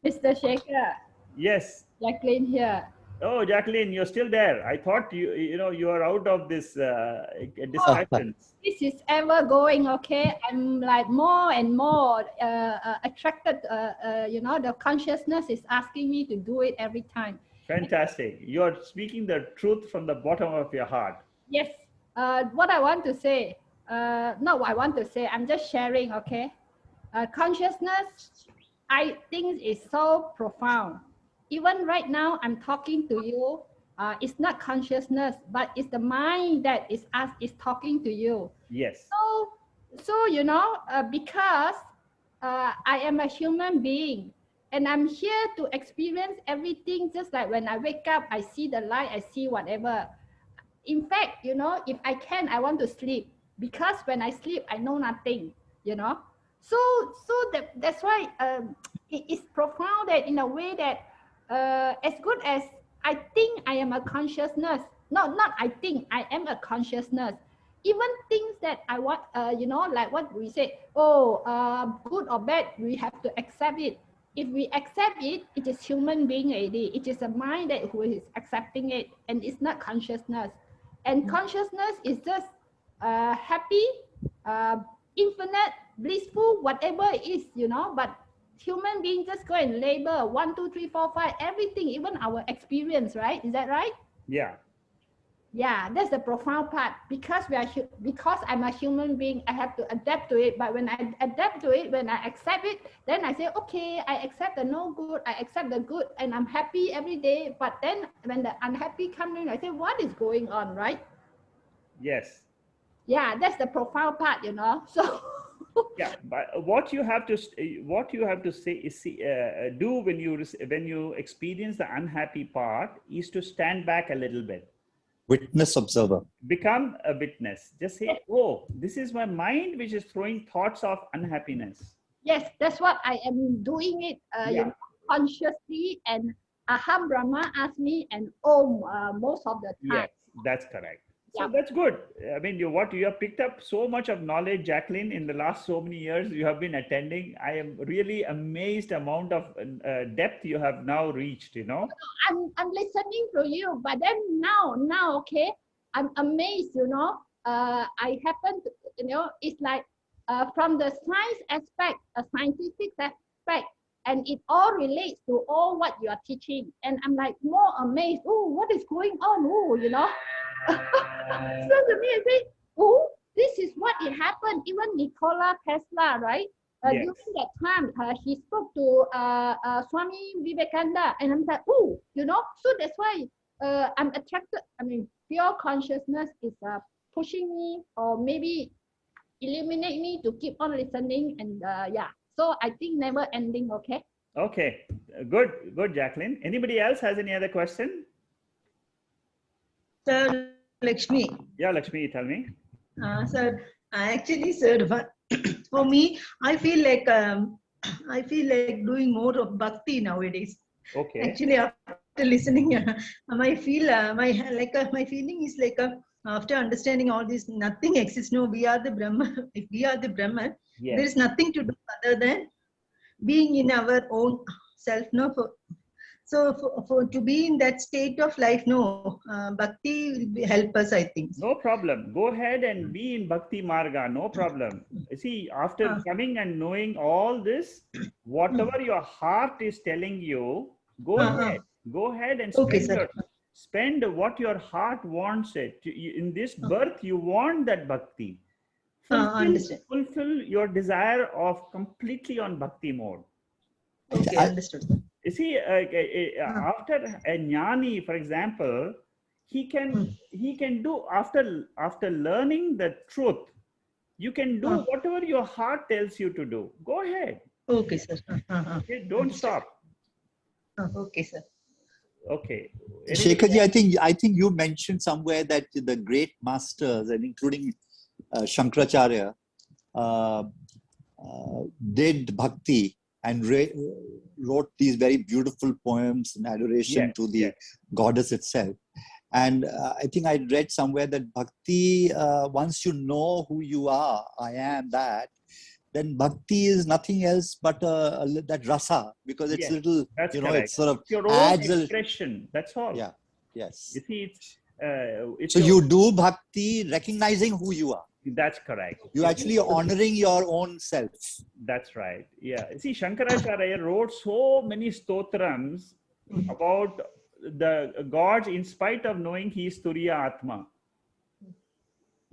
Mr. Shekhar, Yes. Jacqueline here. Oh, Jacqueline, you're still there. I thought you are out of this discussions. This is ever going, okay? I'm like more and more attracted, the consciousness is asking me to do it every time. Fantastic. You're speaking the truth from the bottom of your heart. Yes, what I want to say, I'm just sharing, okay? Consciousness, I think is so profound. Even right now, I'm talking to you. It's not consciousness, but it's the mind that is talking to you. Yes. So because I am a human being, and I'm here to experience everything. Just like when I wake up, I see the light, I see whatever. In fact, if I can, I want to sleep, because when I sleep, I know nothing. So that's why it is profound that in a way that as good as I think I am a consciousness, not I think I am a consciousness. Even things that I want, like what we say, good or bad, we have to accept it. If we accept it, it is human being already. It is a mind that who is accepting it, and it's not consciousness. And consciousness is just happy, infinite, blissful, whatever it is, but human beings just go and label 1, 2, 3, 4, 5, everything, even our experience, right? Is that right? Yeah. Yeah, that's the profound part. Because I'm a human being, I have to adapt to it. But when I adapt to it, when I accept it, then I say, okay, I accept the no good, I accept the good, and I'm happy every day. But then when the unhappy comes in, I say, what is going on, right? Yes. Yeah, that's the profound part, So yeah, but what you have to say is do when you experience the unhappy part is to stand back a little bit. Witness, observer. Become a witness. Just say, oh, this is my mind which is throwing thoughts of unhappiness. Yes, that's what I am doing it consciously, and Aham Brahma asked me, and Om most of the time. Yes, that's correct. So Yeah. that's good. I mean, you have picked up so much of knowledge, Jacqueline, in the last so many years you have been attending. I am really amazed amount of depth you have now reached, I'm listening to you, but then now, okay, I'm amazed, I happen to, it's like from the science aspect, a scientific aspect, and it all relates to all what you are teaching. And I'm like more amazed. Oh, what is going on? Oh, So to me, I say, oh, this is what it happened. Even Nikola Tesla, right? Yes. During that time, he spoke to Swami Vivekananda, and I'm like, oh, So that's why I'm attracted. I mean, pure consciousness is pushing me, or maybe illuminate me to keep on listening, and So I think never ending. Okay. Okay, good, Jacqueline. Anybody else has any other question? Sir, Lakshmi. Yeah, Lakshmi, tell me. Sir, actually, sir, for me, I feel like doing more of bhakti nowadays. Okay. Actually, after listening, my feeling is like after understanding all this, nothing exists. No, we are the Brahma. If we are the Brahma, Yes. there is nothing to do other than being in our own self. No, so for to be in that state of life, bhakti will help us, I think. No problem. Go ahead and be in Bhakti Marga. No problem. See, after coming and knowing all this, whatever your heart is telling you, go ahead. Go ahead and spend Spend what your heart wants it. In this birth, you want that bhakti. Understood. Fulfill your desire of completely on bhakti mode. Okay, understood. You see, after a jnani, for example, he can do after learning the truth. You can do whatever your heart tells you to do. Go ahead. Okay, sir. Okay, don't stop. Okay, sir. Okay. Shekharji, I think you mentioned somewhere that the great masters, and including Shankaracharya, did bhakti and wrote these very beautiful poems in adoration to the goddess itself. And I think I read somewhere that bhakti, once you know who you are, I am that, then bhakti is nothing else but that rasa, because it's little, that's you know, correct. it's sort of It's your own adds expression. That's all. Yeah. Yes. You see, it's so you do bhakti recognizing who you are. That's correct. You're actually honoring your own self. That's right. Yeah. See, Shankaracharya wrote so many stotrams about the gods in spite of knowing he is Turiya Atma.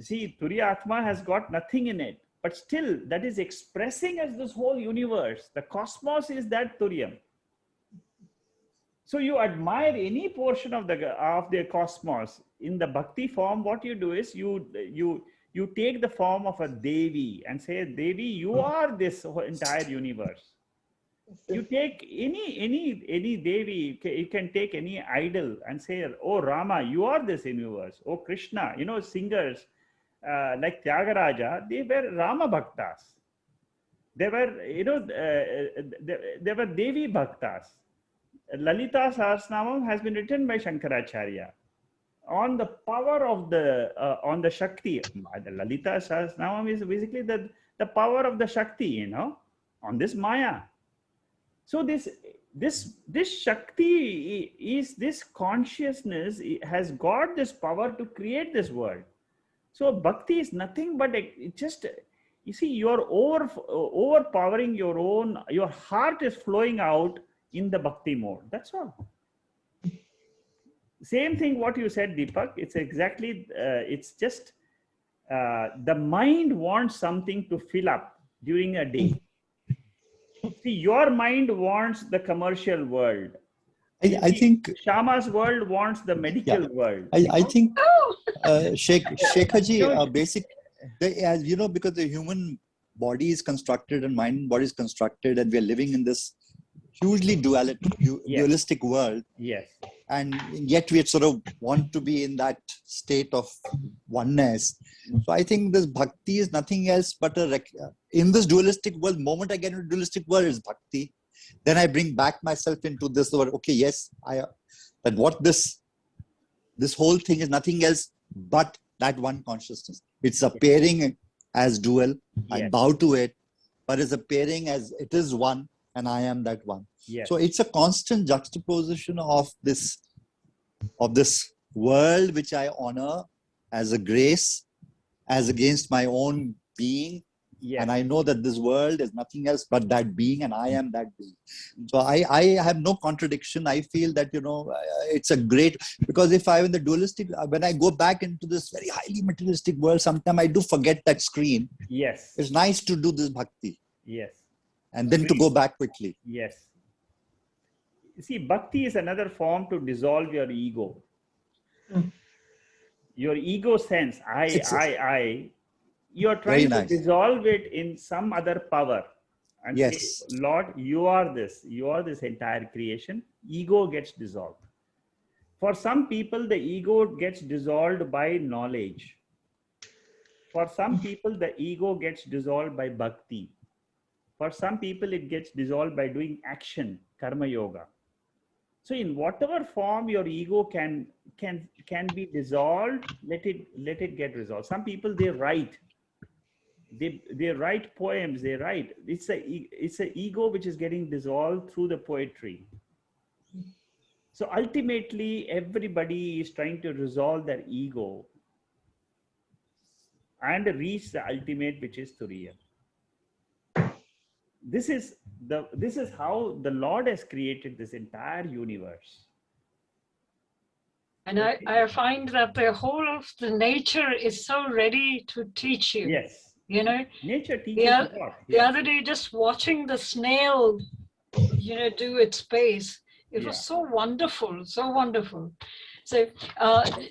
See, Turiya Atma has got nothing in it, but still that is expressing as this whole universe. The cosmos is that Turiyam. So you admire any portion of the cosmos. In the bhakti form, what you do is you take the form of a Devi and say, Devi, you are this whole entire universe. You take any Devi, you can take any idol and say, oh Rama, you are this universe. Oh Krishna, you know, singers like Tyagaraja, they were Rama Bhaktas. They were, you know, they were Devi Bhaktas. Lalita Sahasranamam has been written by Shankaracharya on the power of on the Shakti. The Lalita Sahasranamam is basically the power of the Shakti, you know, on this Maya. So this Shakti is this consciousness has got this power to create this world. So bhakti is nothing but just, you see, you're overpowering your heart is flowing out in the bhakti mode. That's all. Same thing what you said, Deepak. It's exactly, it's just the mind wants something to fill up during a day. See, your mind wants the commercial world. I think Shama's world wants the medical world. I think Shekharji, as you know, because the human body is constructed and mind and body is constructed, and we are living in this hugely dualistic world. Yes. And yet we sort of want to be in that state of oneness. So I think this bhakti is nothing else but in this dualistic world, moment I get into dualistic world is bhakti. Then I bring back myself into this world. Okay, yes, that what this whole thing is nothing else but that one consciousness. It's appearing as dual. I bow to it, but it's appearing as it is one, and I am that one. Yes. So it's a constant juxtaposition of this world which I honor as a grace, as against my own being. Yes. And I know that this world is nothing else but that being, and I am that being. So I have no contradiction. I feel that, you know, it's a great, because if I'm in the dualistic, when I go back into this very highly materialistic world, sometimes I do forget that screen. Yes. It's nice to do this bhakti. Yes. And then to go back quickly. Yes. See, bhakti is another form to dissolve your ego. Your ego sense, I. You're trying to dissolve it in some other power. And say, Lord, you are this entire creation. Ego gets dissolved. For some people, the ego gets dissolved by knowledge. For some people, the ego gets dissolved by bhakti. For some people, it gets dissolved by doing action, karma yoga. So in whatever form your ego can be dissolved, let it get resolved. Some people, they write. They write poems, they write. It's a ego which is getting dissolved through the poetry. So ultimately, everybody is trying to resolve their ego and reach the ultimate, which is Turiya. This is how the Lord has created this entire universe. And I find that the whole of the nature is so ready to teach you. Yes. You know, Nature teaches a lot. the other day, just watching the snail, do its pace, it was so wonderful, so wonderful. So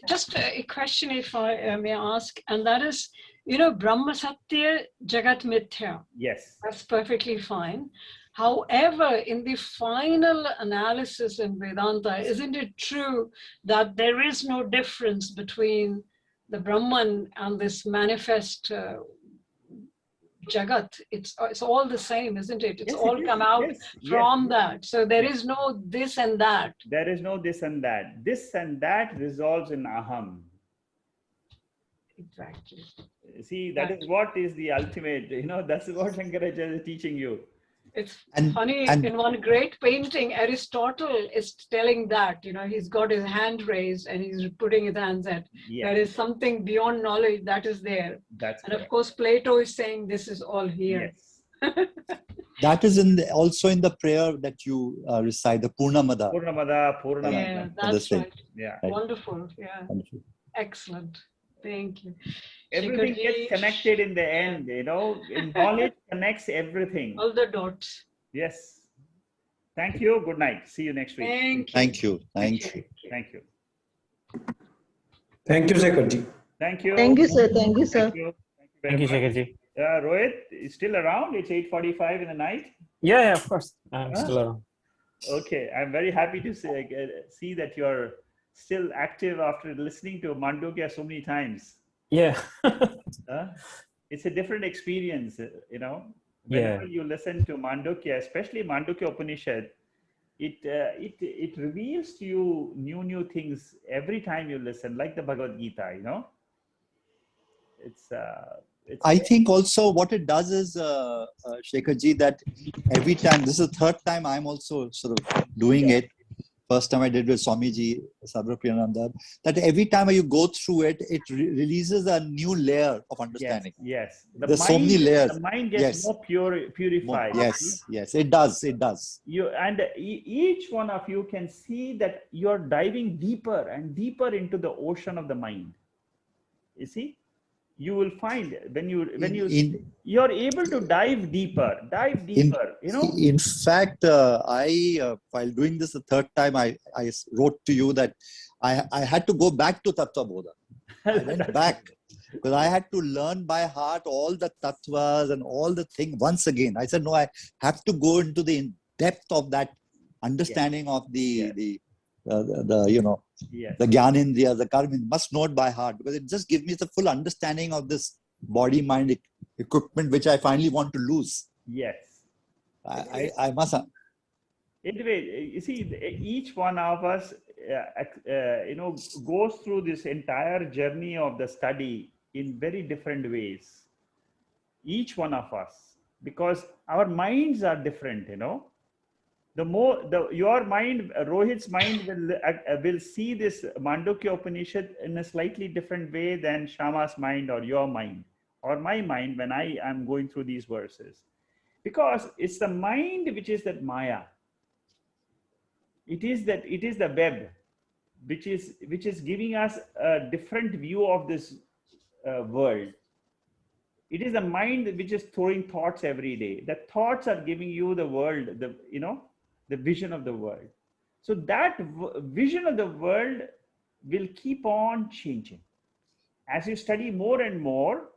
just a question, if I may ask, and that is, Brahma Satya, Jagat Mithya. Yes. That's perfectly fine. However, in the final analysis in Vedanta, isn't it true that there is no difference between the Brahman and this manifest Jagat? It's all the same, isn't it? It's all come out from that. So there is no this and that. There is no this and that. This and that resolves in aham. Exactly. See, that is what is the ultimate, that's what Shankaracharya is teaching you. It's funny, in one great painting, Aristotle is telling that, he's got his hand raised and he's putting his hands at. There is something beyond knowledge that is there. That's and of course, Plato is saying this is all here. Yes. That is also in the prayer that you recite, the Purnamada. Purnamada. Yeah, that's right. Yeah. Wonderful. Yeah. Wonderful. Excellent. Thank you. Everything gets connected in the end, knowledge connects everything. All the dots. Yes. Thank you. Good night. See you next week. Thank you. Thank you. Thank you, Sekharji. Thank you. Thank you, sir. Thank you, sir. Thank you, Sekharji. Rohit is still around. It's 8:45 in the night. Yeah, of course. I'm still around. Okay. I'm very happy to see that you're still active after listening to Mandukya so many times. Yeah. It's a different experience, Whenever you listen to Mandukya, especially Mandukya Upanishad, it reveals to you new things every time you listen, like the Bhagavad Gita, It's I think also what it does is, Shekharji, that every time, this is the third time I'm also sort of doing it. First time I did with Swamiji, Sarvapriyananda, that every time you go through it, it releases a new layer of understanding. Yes. There's so many layers. The mind gets more purified. Yes, it does. Each one of you can see that you're diving deeper and deeper into the ocean of the mind. You see? You will find when you're able to dive deeper. In fact, while doing this the third time, I wrote to you that I had to go back to Tattva Bodha. I went back because I had to learn by heart all the tattvas and all the things once again. I said, no, I have to go into the depth of that understanding of the Gyanendriya, the karma, must know it by heart, because it just gives me the full understanding of this body-mind equipment, which I finally want to lose. Yes. I must. Anyway, you see, each one of us, goes through this entire journey of the study in very different ways. Each one of us, because our minds are different, your mind, Rohit's mind will see this Mandukya Upanishad in a slightly different way than Shama's mind or your mind or my mind when I am going through these verses, because it's the mind which is that Maya. It is the web which is giving us a different view of this world. It is the mind which is throwing thoughts every day. The thoughts are giving you the world, the vision of the world. So that vision of the world will keep on changing. As you study more and more,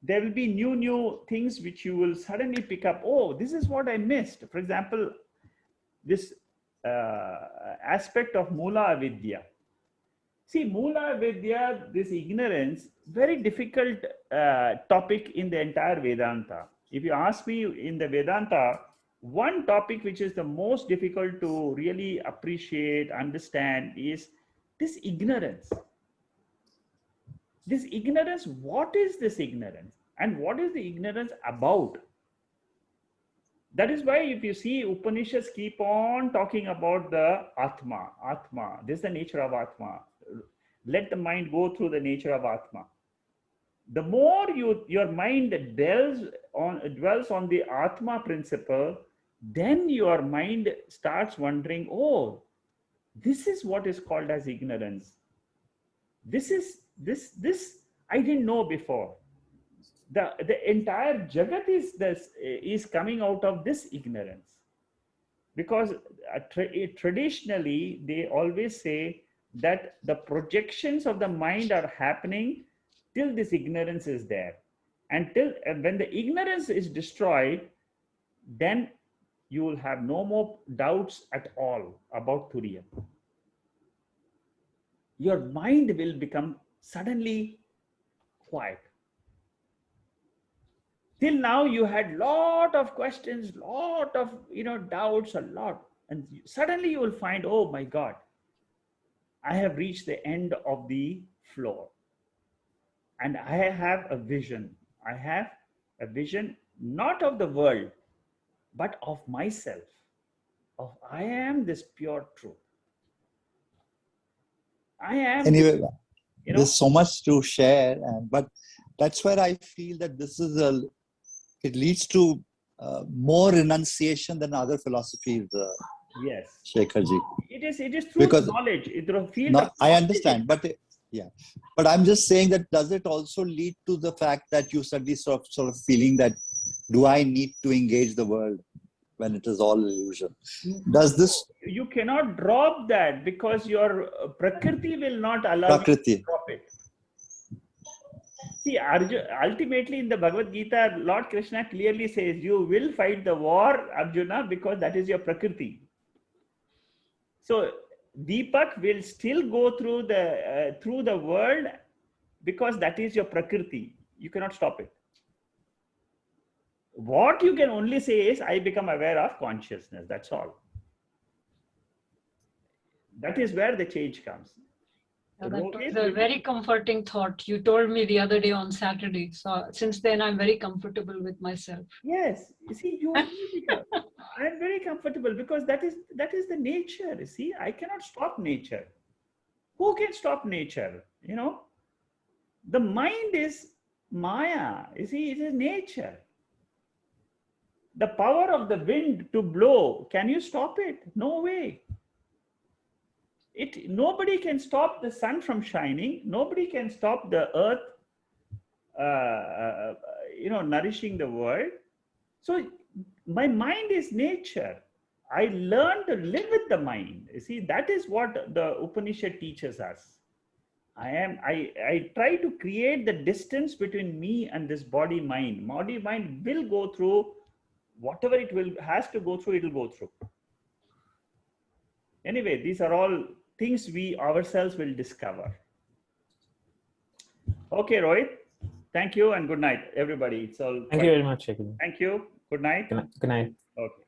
there will be new things which you will suddenly pick up. Oh, this is what I missed. For example, this aspect of Mula Avidya. See, Mula Avidya, this ignorance, very difficult topic in the entire Vedanta. If you ask me, in the Vedanta, one topic which is the most difficult to really appreciate, understand, is this ignorance. This ignorance, what is this ignorance? And what is the ignorance about? That is why if you see Upanishads keep on talking about the Atma. This is the nature of Atma. Let the mind go through the nature of Atma. The more your mind dwells on the Atma principle, then your mind starts wondering, oh, this is what is called as ignorance. This I didn't know before. The entire Jagat is coming out of this ignorance. Because traditionally, they always say that the projections of the mind are happening till this ignorance is there. And when the ignorance is destroyed, then you will have no more doubts at all about Turiya. Your mind will become suddenly quiet. Till now, you had lot of questions, lot of doubts, a lot, and suddenly you will find, oh my God, I have reached the end of the floor, and I have a vision. I have a vision not of the world, but of myself. Of I am this pure truth. I am. Anyway, there's so much to share, but that's where I feel that this is it leads to more renunciation than other philosophies. Yes, Shekharji. It is through knowledge. I understand, but but I'm just saying that does it also lead to the fact that you suddenly sort of feeling that do I need to engage the world when it is all illusion? Does this? You cannot drop that because your prakriti will not allow you to drop it. See, Arjuna, ultimately in the Bhagavad Gita, Lord Krishna clearly says, you will fight the war, Arjuna, because that is your prakriti. So Deepak will still go through the world because that is your prakriti. You cannot stop it. What you can only say is, I become aware of consciousness. That's all. That is where the change comes. That was a very comforting thought. You told me the other day on Saturday. So since then, I'm very comfortable with myself. Yes, you see, I'm very comfortable because that is the nature. You see, I cannot stop nature. Who can stop nature? The mind is Maya. You see, it is nature. The power of the wind to blow, can you stop it? No way. Nobody can stop the sun from shining. Nobody can stop the earth, nourishing the world. So my mind is nature. I learn to live with the mind. You see, that is what the Upanishad teaches us. I try to create the distance between me and this body mind. Body mind will go through whatever has to go through, it will go through. Anyway, these are all things we ourselves will discover. Okay, Rohit. Thank you and good night, everybody. Thank you very much, Shekharji. Thank you. Good night. Good night. Okay.